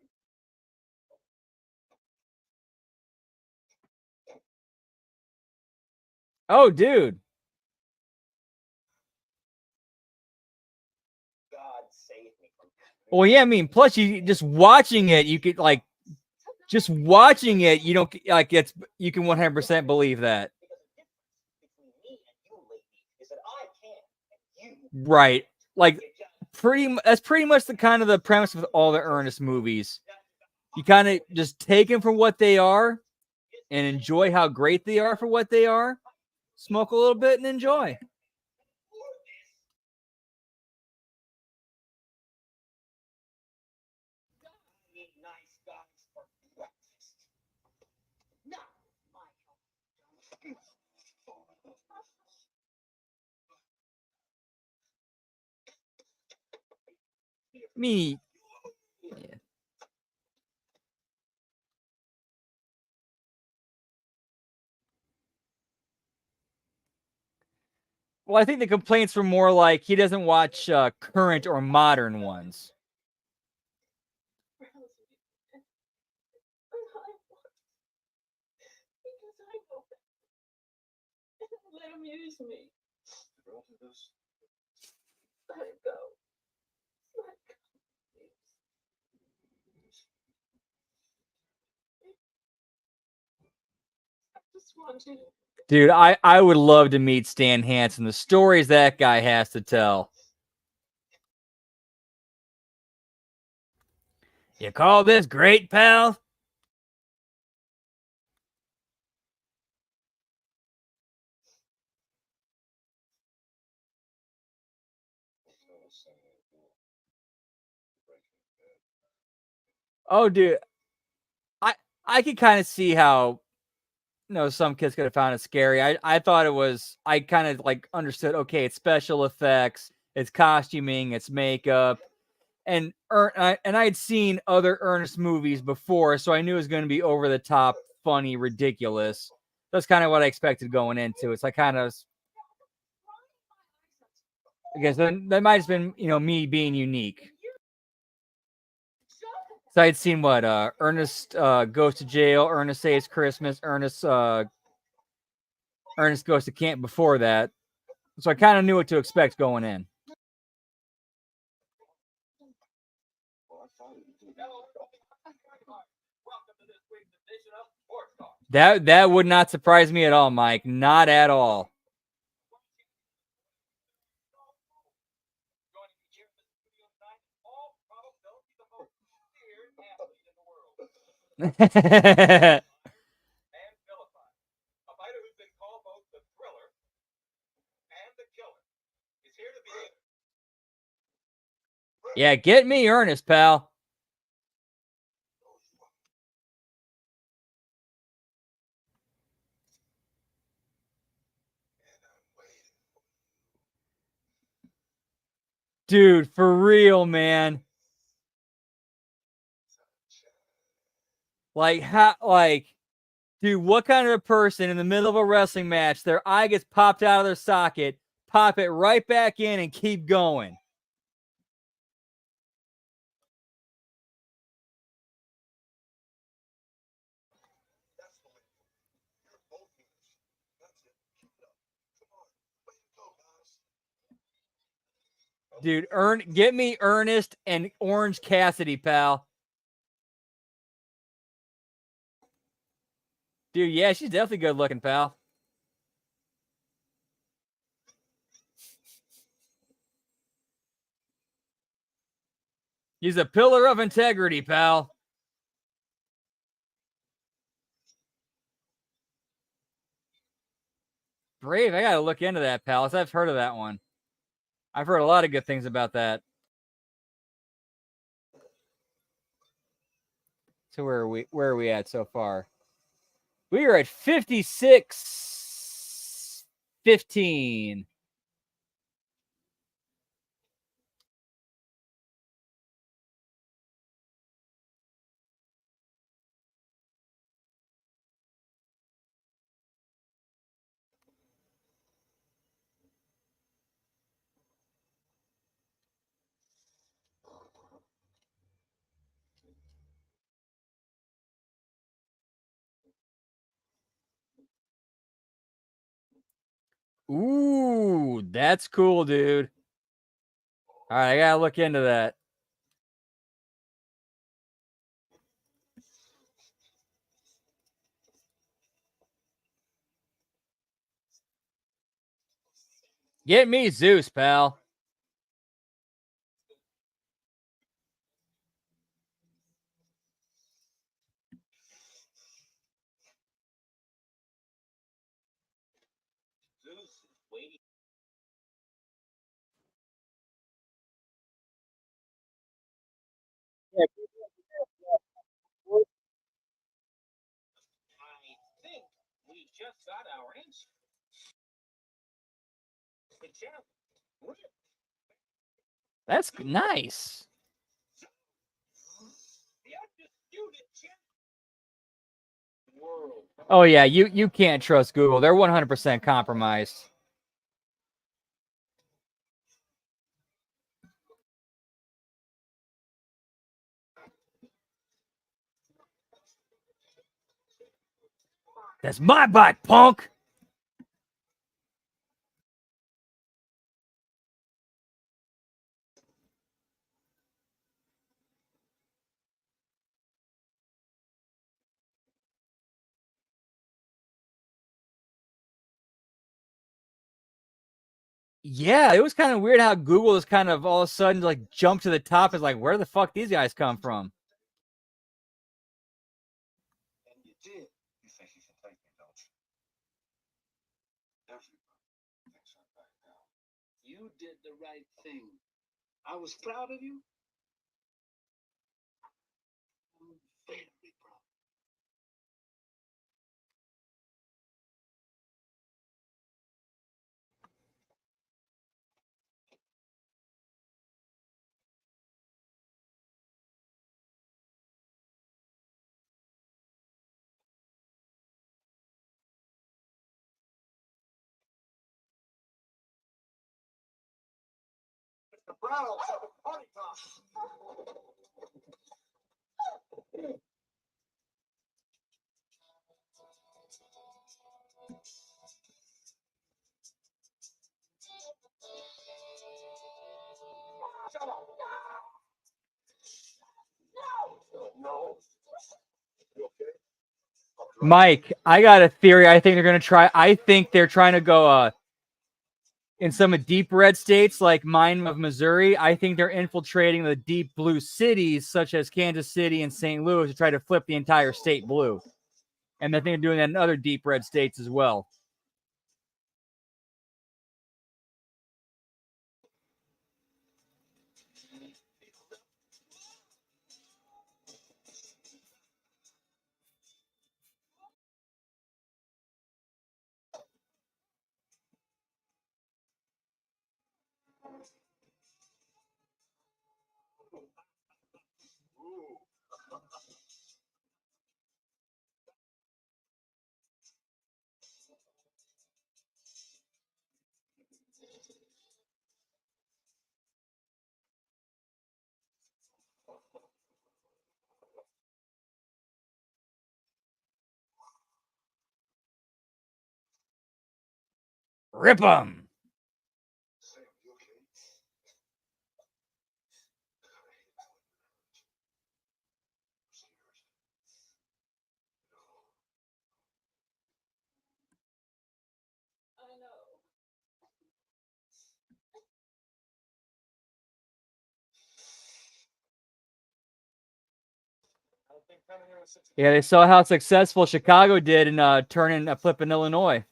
Oh, dude. God save me from. Well, yeah, I mean, plus you just watching it, you could like just watching it, you don't like you can 100% believe that. Because the difference between me and you, lady, is that I can and you. Right. Like that's pretty much the kind of the premise of all the Ernest movies. You kind of just take them for what they are and enjoy how great they are for what they are. Smoke a little bit and enjoy. nice guys for breakfast. No, Me. Yeah. Well, I think the complaints were more like he doesn't watch current or modern ones. Because I know that. Let him use me. Let him go. Let him go. I just want you to. Dude, I would love to meet Stan Hansen. The stories that guy has to tell. You call this great, pal? Oh, dude, I could kind of see how some kids could have found it scary. I thought it was. I kind of like understood. Okay, it's special effects, it's costuming, it's makeup, and I had seen other Ernest movies before, so I knew it was going to be over the top, funny, ridiculous. That's kind of what I expected going into it. So I kind of, I guess that might have been me being unique. So I'd seen what Ernest goes to jail, Ernest Saves Christmas, Ernest goes to camp before that. So I kind of knew what to expect going in. That would not surprise me at all, Mike. Not at all. Yeah, get me Ernest, pal. Dude, for real, man. Like, dude, what kind of a person in the middle of a wrestling match, their eye gets popped out of their socket, pop it right back in and keep going? Dude, get me Ernest and Orange Cassidy, pal. Dude, yeah, she's definitely good looking, pal. He's a pillar of integrity, pal. Brave, I gotta look into that, pal. I've heard of that one. I've heard a lot of good things about that. So where are we at so far? We are at 56-15. Ooh, that's cool, dude. All right, I gotta look into that. Get me Zeus, pal. just got our answer. The channel. That's nice. The undisputed champ. World. Oh yeah, you can't trust Google. They're 100% compromised. That's my bike, punk. Yeah, it was kind of weird how Google is kind of all of a sudden like jumped to the top. Is like, where the fuck these guys come from? And you did. You think you can take me, don't you? Everybody thinks I'm back now. You did the right thing. I was proud of you. I'm very proud. Mr. Brown, party time. Shut up. No. You okay? Mike, I got a theory. I think they're gonna try. I think they're trying to go in some of deep red states like mine of Missouri. I think they're infiltrating the deep blue cities such as Kansas City and St. Louis to try to flip the entire state blue. And I think they're doing that in other deep red states as well. Rip them. Sam, you okay? I know. Yeah, they saw how successful Chicago did in turning a flip in Illinois.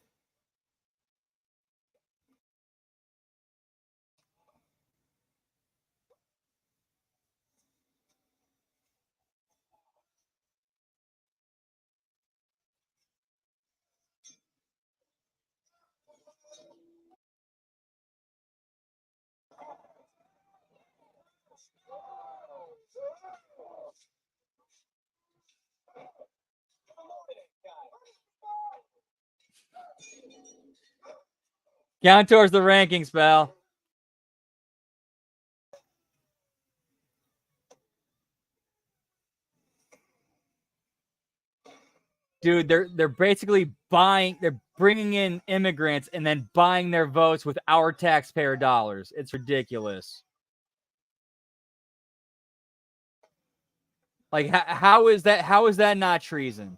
Count towards the rankings, pal. Dude, they're basically they're bringing in immigrants and then buying their votes with our taxpayer dollars. It's ridiculous. Like, how is that? How is that not treason?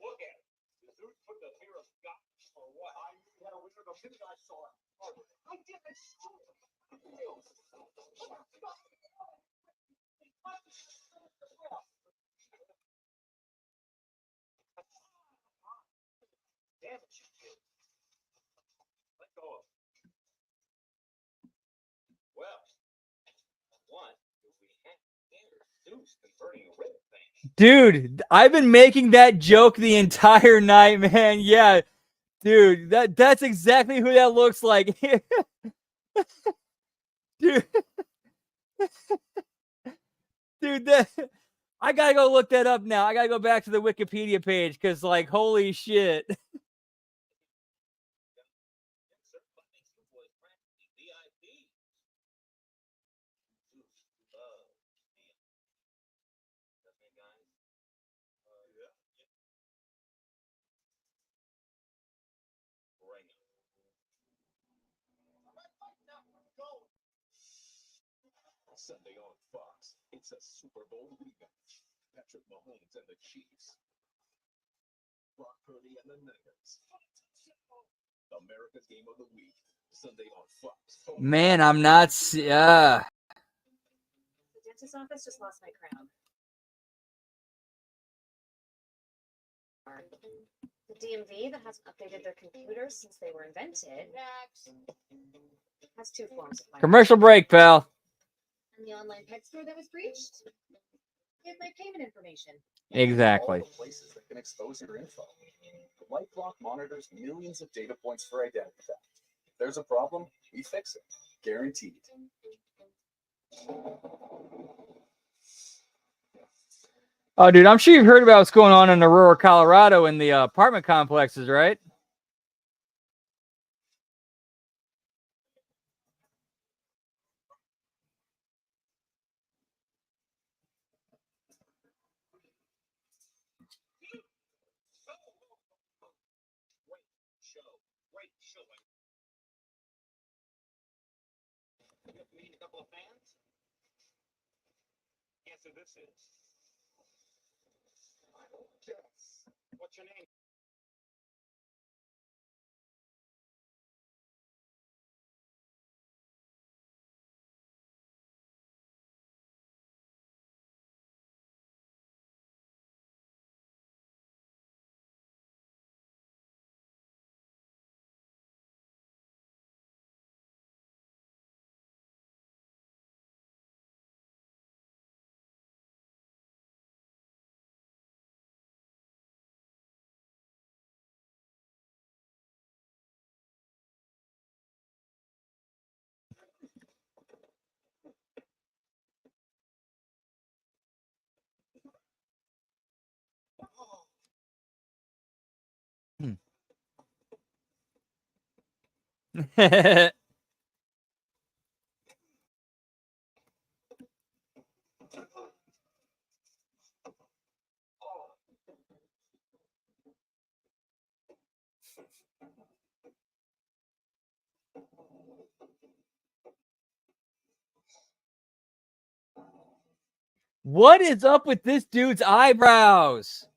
Look at it. The dude put the fear of God or what? I knew he had a wizard the minute I saw him. I did. I saw him. Damn it, you kid. Let go Zeus converting red things. Dude, I've been making that joke the entire night, man. Yeah, dude, that's exactly who that looks like. Dude, dude, I gotta go look that up now. I gotta go back to the Wikipedia page because, like, holy shit. Insert buttons you boys practically VIP. Zeus loves VIP. That's me, guys. Yeah. Bring it. Sunday on Fox. It's a Super Bowl rematch. Patrick Mahomes and the Chiefs. Brock Purdy and the Niners. America's Game of the Week. Sunday on Fox. Man, I'm not. The dentist's office just lost my crown. The DMV that hasn't updated their computers since they were invented has two forms of my Commercial break, pal. And the online pet store that was breached. Give my payment information. Exactly. All the places that can expose your info. LifeLock monitors millions of data points for identity theft. If there's a problem, we fix it. Guaranteed. Oh, dude, I'm sure you've heard about what's going on in Aurora, Colorado in the apartment complexes, right? Great show. Meeting a couple of fans? Guess who this is? Yes. What's your name? What is up with this dude's eyebrows?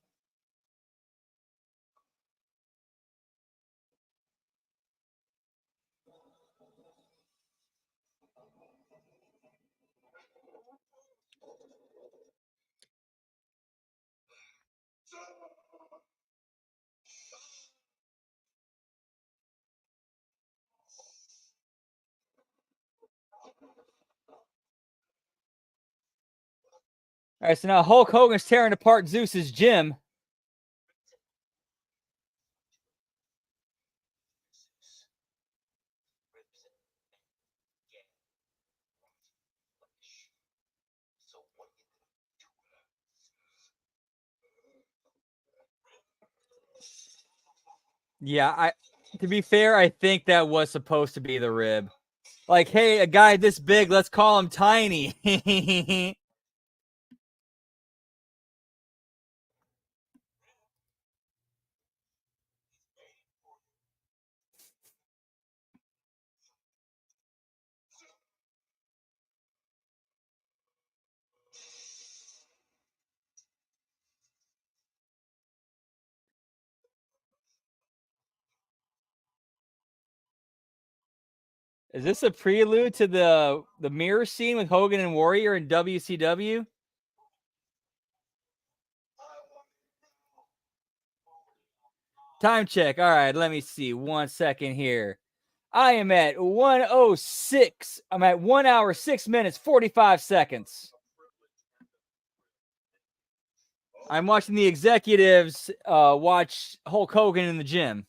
All right, so now Hulk Hogan's tearing apart Zeus's gym. Yeah, to be fair, I think that was supposed to be the rib. Like, hey, a guy this big, let's call him Tiny. Is this a prelude to the mirror scene with Hogan and Warrior in WCW? Time check. All right, let me see. 1 second here. I am at 1:06. I'm at 1 hour, 6 minutes, 45 seconds. I'm watching the executives watch Hulk Hogan in the gym.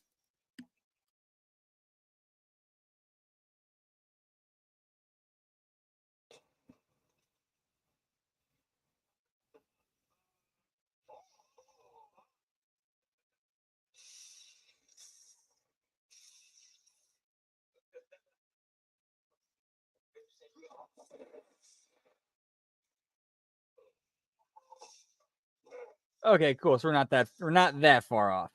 Okay, cool. So we're not that far off.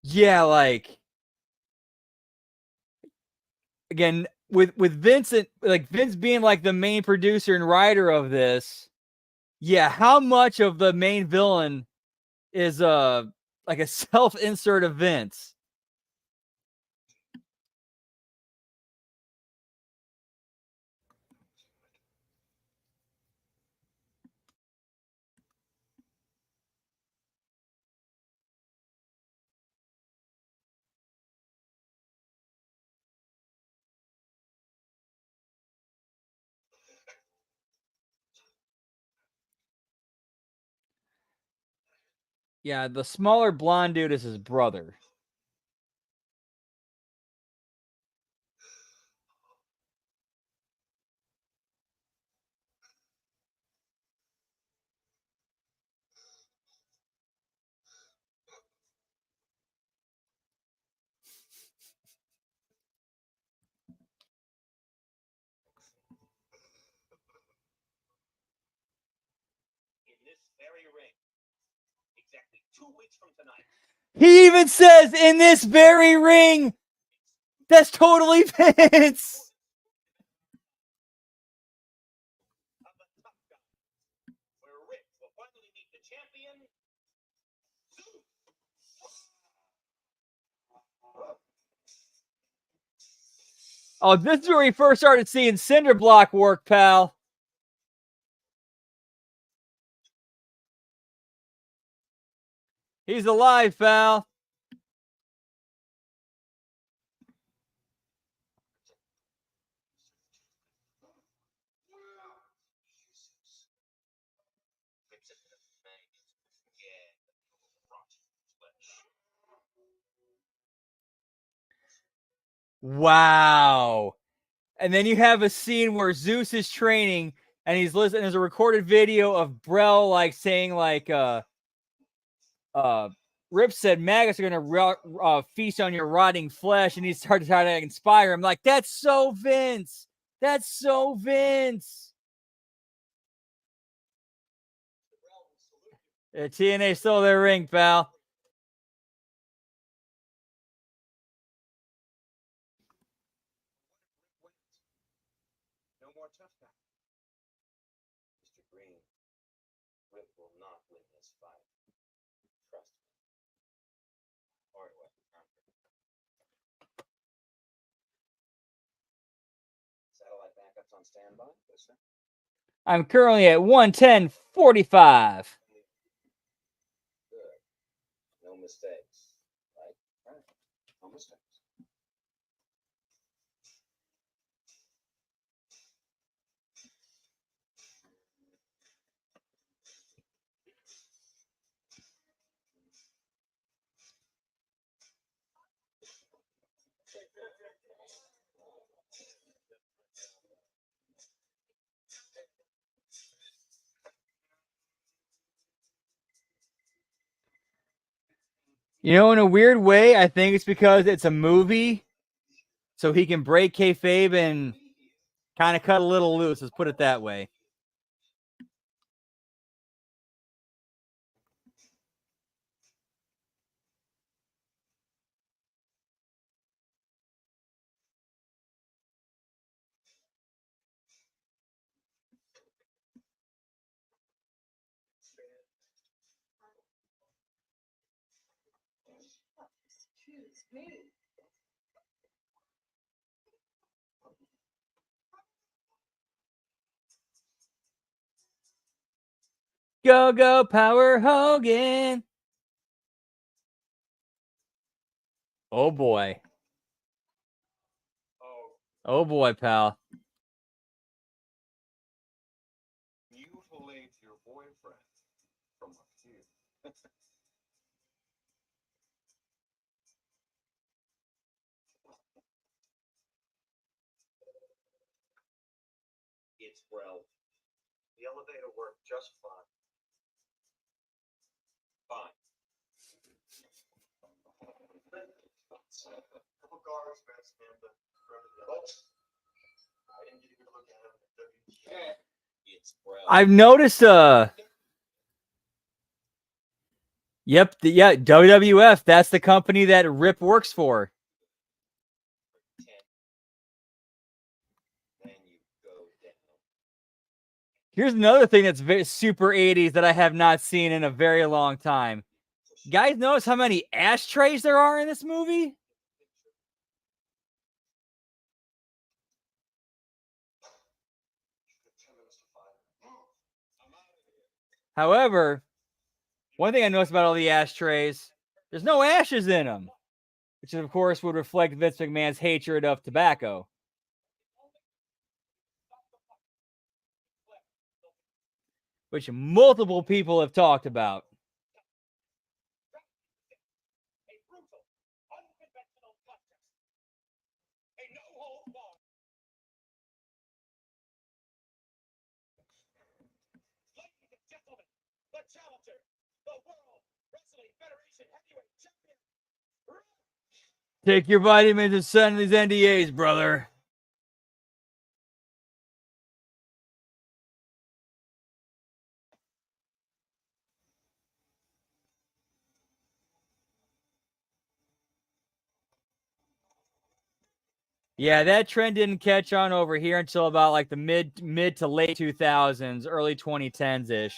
Yeah, like again with Vincent, like Vince being like the main producer and writer of this. Yeah, how much of the main villain is like a self-insert of Vince? Yeah, the smaller blonde dude is his brother. In this very ring, exactly 2 weeks from tonight. He even says in this very ring. That's totally Vince. Where Rick will finally meet the champion. Oh, this is where we first started seeing Cinder Block work, pal. He's alive, pal. Wow. And then you have a scene where Zeus is training and he's listening. There's a recorded video of Brell like saying like Rip said maggots are gonna feast on your rotting flesh, and he started trying to inspire him. Like, that's so Vince. That's so Vince. Yeah, TNA stole their ring, pal. No more tough guy. Mr. Green, Rick will not win this fight. Trust me. Or it wasn't conquered. Satellite backups on standby? Yes, sir. I'm currently at 110.45. Good. No mistakes. Right? Right. No mistakes. You know, in a weird way, I think it's because it's a movie, so he can break kayfabe and kind of cut a little loose. Let's put it that way. Go, go, Power Hogan. Oh, boy. Oh, boy, pal. Mutilate your boyfriend from up here. It's well. The elevator worked just fine. Fine. Couple guards, man, Samantha. I didn't get a good look at him. It's well. I've noticed, yep, yeah, WWF, that's the company that Rip works for. Then you go down. Here's another thing that's very super 80s that I have not seen in a very long time. Guys, notice how many ashtrays there are in this movie? However, one thing I noticed about all the ashtrays, there's no ashes in them, which of course would reflect Vince McMahon's hatred of tobacco. Which multiple people have talked about. Take your vitamins and sign these NDAs, brother. Yeah, that trend didn't catch on over here until about like the mid to late 2000s, early 2010s ish.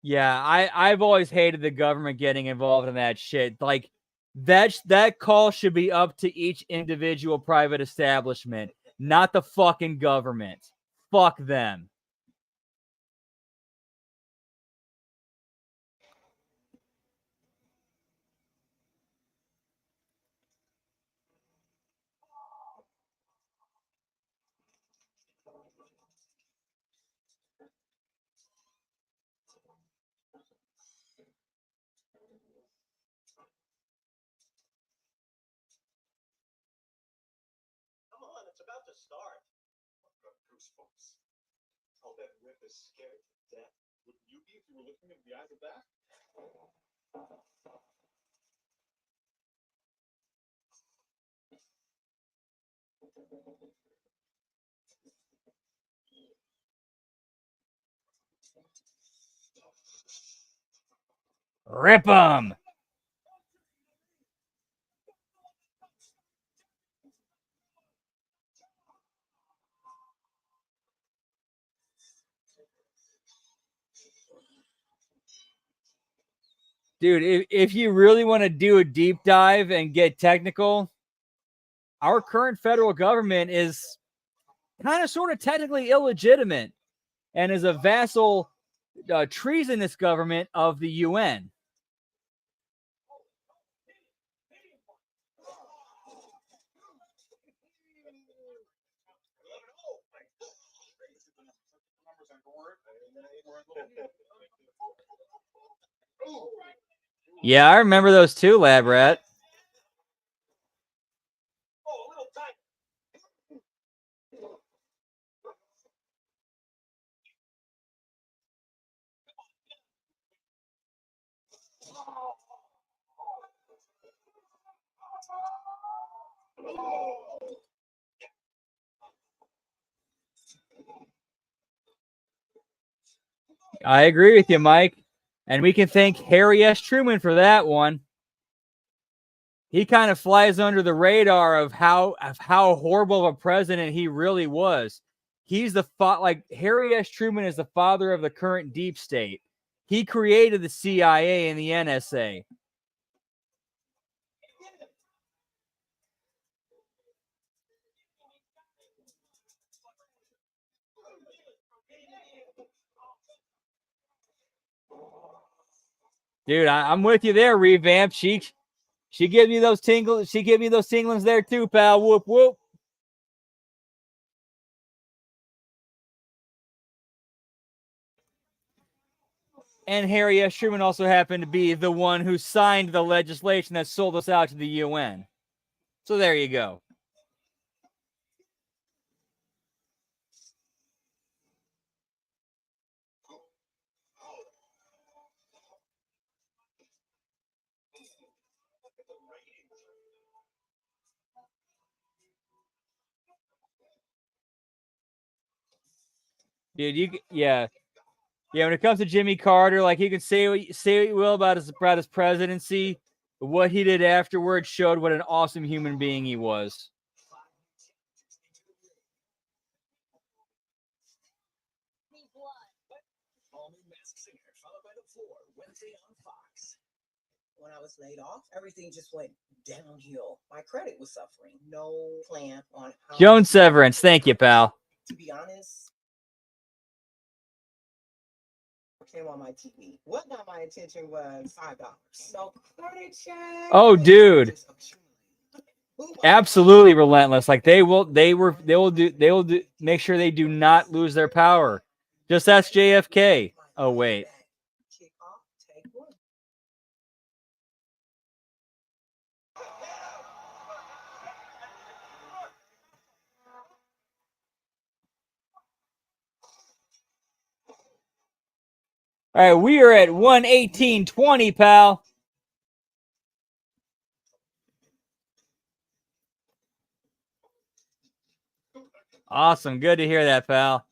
Yeah, I've always hated the government getting involved in that shit. Like that call should be up to each individual private establishment, not the fucking government. Fuck them. Come on, it's about to start. I've got goosebumps. I'll bet Rip is scared to death. Wouldn't you be if you were looking into the eyes of that? Rip them. Dude, if you really want to do a deep dive and get technical, our current federal government is kind of sort of technically illegitimate and is a vassal, treasonous government of the UN. Yeah, I remember those too, Lab Rat. I agree with you, Mike. And we can thank Harry S. Truman for that one. he kind of flies under the radar of how horrible of a president he really was. He's like Harry S. Truman is the father of the current deep state. He created the CIA and the NSA. Dude, I'm with you there, Revamp. She gives me those tingles. She gives me those tinglings there too, pal. Whoop whoop. And Harry S. Truman also happened to be the one who signed the legislation that sold us out to the UN. So there you go. Dude, yeah. When it comes to Jimmy Carter, like you can say what you will about his presidency, but what he did afterwards showed what an awesome human being he was. When I was laid off, everything just went downhill. My credit was suffering. No plan on how. Joan Severance, thank you, pal. To be honest, came on my TV. What got my attention was $5. So credit check. Oh, dude. Absolutely relentless. Like they will make sure they do not lose their power. Just ask JFK. Oh wait. All right, we are at 1:18:20, pal. Awesome. Good to hear that, pal.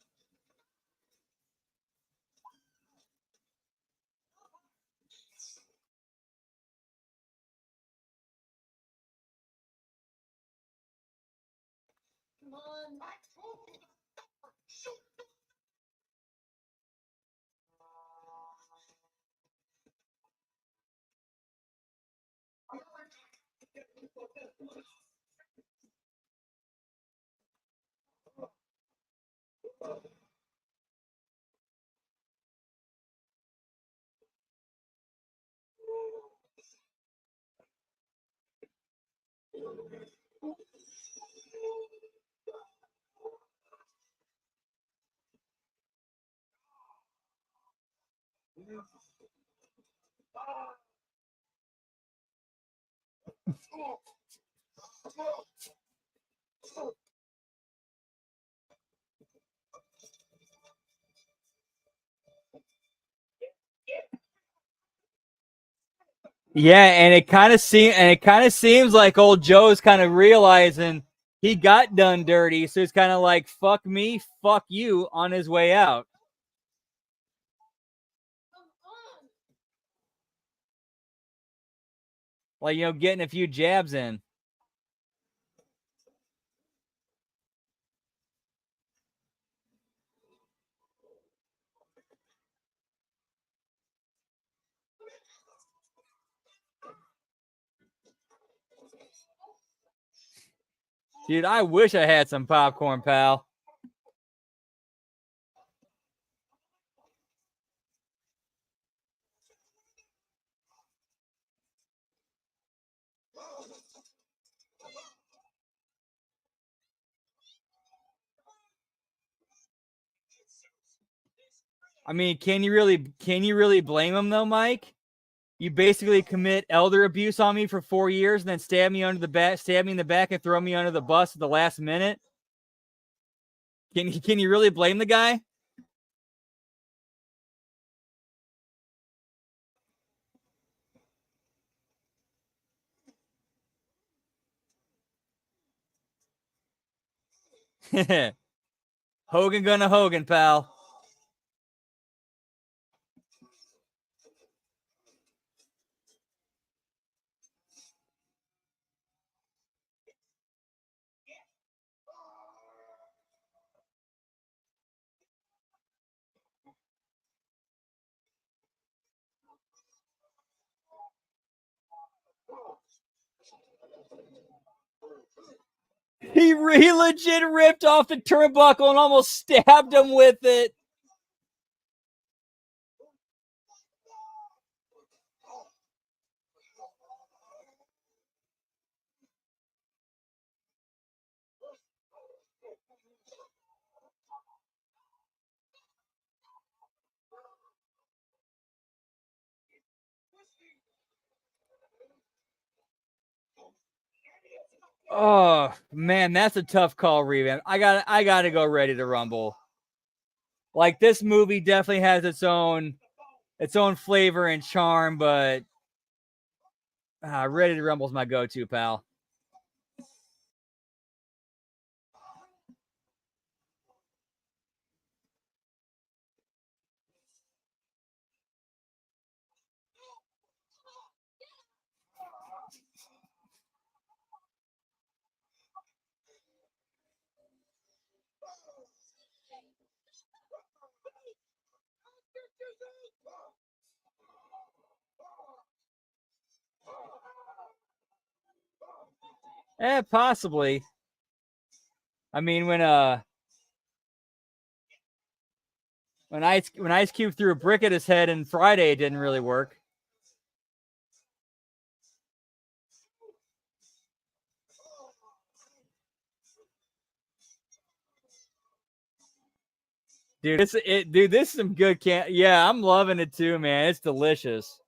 Yeah, and it kind of seems like old Joe's kind of realizing he got done dirty, so he's kind of like fuck me, fuck you on his way out. Like, getting a few jabs in. Dude, I wish I had some popcorn, pal. I mean, can you really blame him though, Mike? You basically commit elder abuse on me for 4 years and then stab me in the back and throw me under the bus at the last minute. Can you really blame the guy? Hogan gonna Hogan, pal. He legit ripped off the turnbuckle and almost stabbed him with it. Oh man, that's a tough call, revamp. I gotta go Ready to Rumble. Like, this movie definitely has its own flavor and charm, but Ready to Rumble is my go-to, pal. Possibly. I mean, when Ice Cube threw a brick at his head and Friday, it didn't really work. Dude, this is some good yeah, I'm loving it too, man. It's delicious.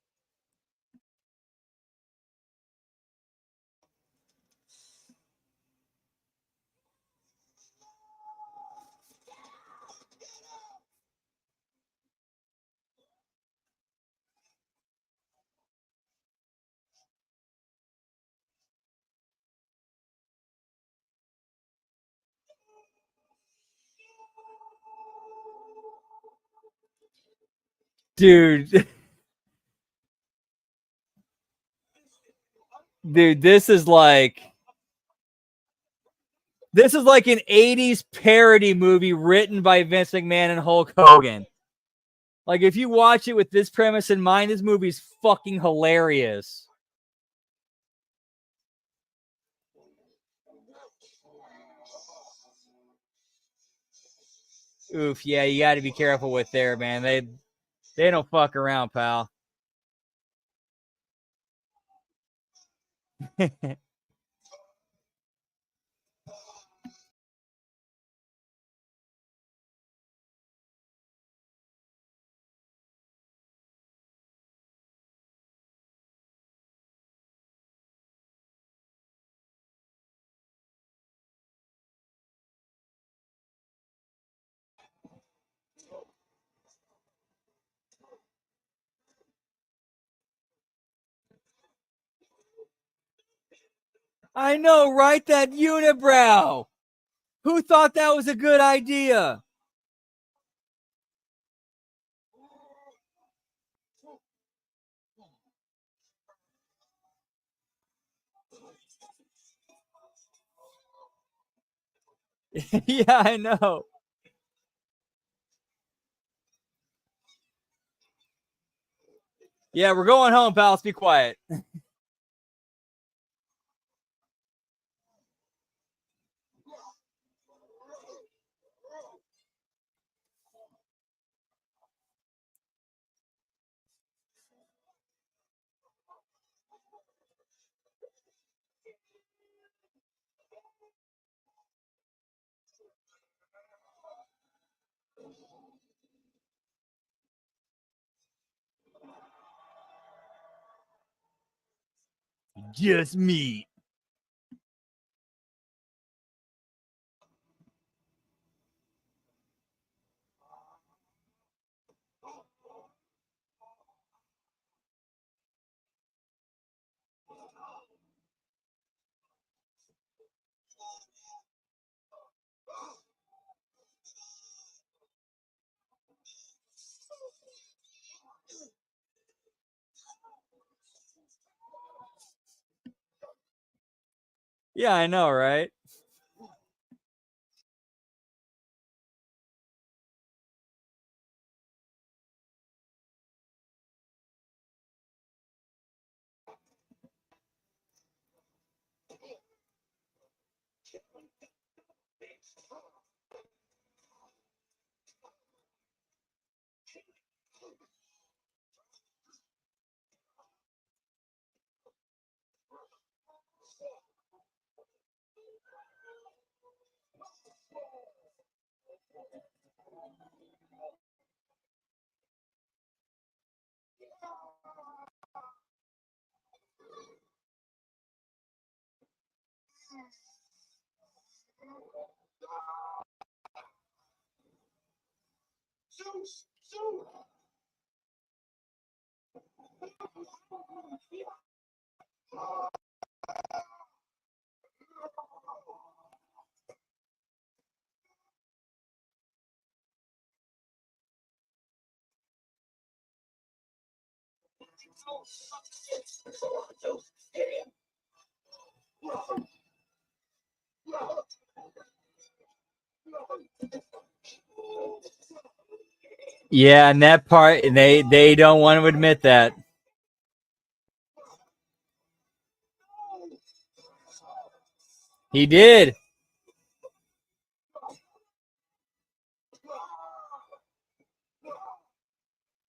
Dude. Dude, this is like an 80s parody movie written by Vince McMahon and Hulk Hogan. Like, if you watch it with this premise in mind, this movie's fucking hilarious. Oof, yeah, you got to be careful with there, man. They don't fuck around, pal. I know, right? That unibrow. Who thought that was a good idea? Yeah, I know. Yeah, we're going home, pals. Be quiet. Just me. Yeah, I know, right? Zeus! Zeus! Yeah, and that part, they don't want to admit that. He did.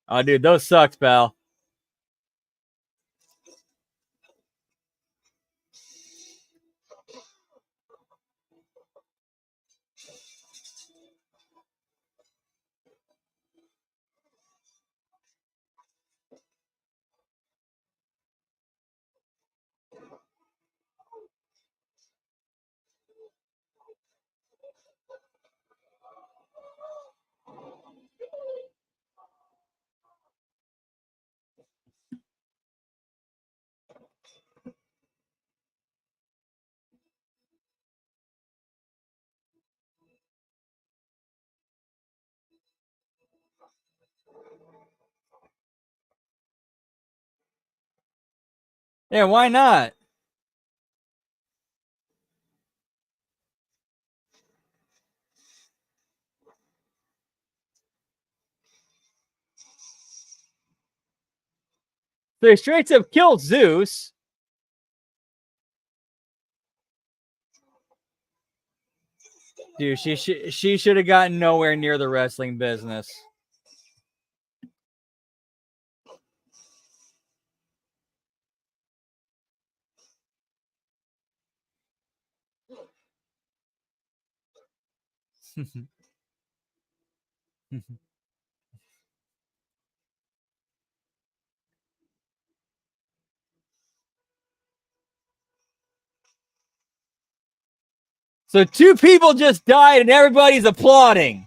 Oh, dude, those sucks, pal. Yeah, why not? They straight up killed Zeus. Dude, she should have gotten nowhere near the wrestling business. So 2 people just died and everybody's applauding.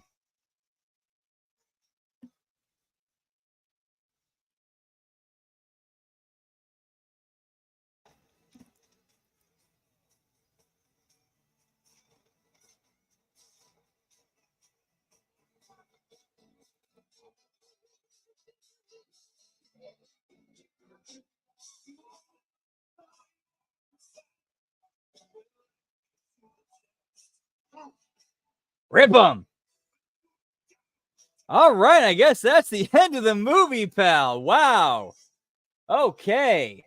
Rip them. All right, I guess that's the end of the movie, pal. Wow. Okay.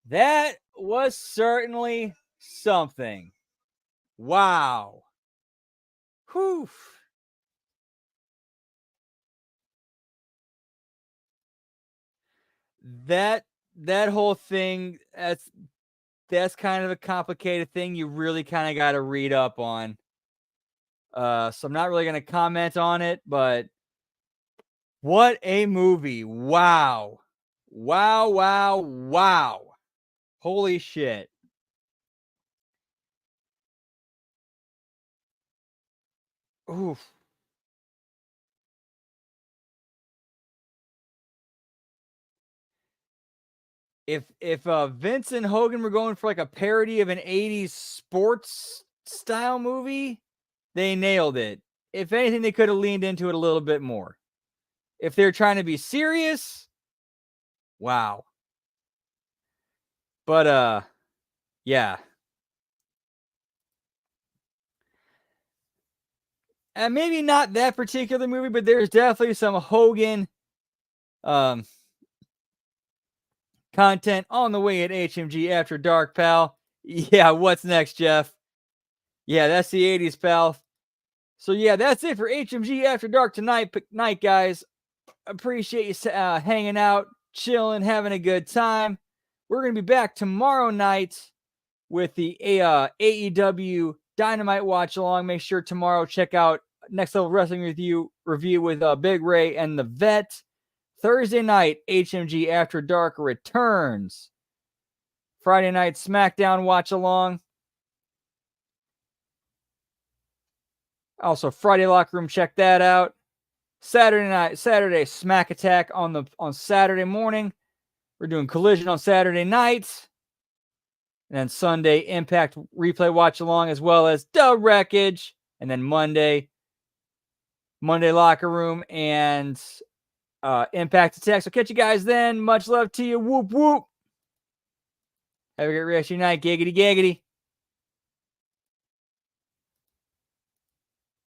That was certainly something. Wow. Whew. That whole thing, that's kind of a complicated thing you really kind of got to read up on. So I'm not really going to comment on it, but what a movie. Wow. Wow, wow, wow. Holy shit. Oof. If Vince and Hogan were going for like a parody of an 80s sports style movie, they nailed it. If anything, they could have leaned into it a little bit more. If they're trying to be serious, wow. But yeah. And maybe not that particular movie, but there's definitely some Hogan content on the way at HMG After Dark, pal. Yeah, what's next, Jeff? Yeah, that's the 80s, pal. So yeah, that's it for HMG After Dark tonight, guys. Appreciate you hanging out, chilling, having a good time. We're going to be back tomorrow night with the AEW Dynamite watch along. Make sure tomorrow check out Next Level Wrestling review with Big Ray and the Vet. Thursday night, HMG After Dark returns. Friday night, SmackDown watch along. Also, Friday Locker Room, check that out. Saturday, Smack Attack on Saturday morning. We're doing Collision on Saturday night. And then Sunday, Impact replay watch along, as well as The Wreckage. And then Monday Locker Room and Impact Attack. So catch you guys then. Much love to you. Whoop, whoop. Have a great rest of your night. Giggity, giggity.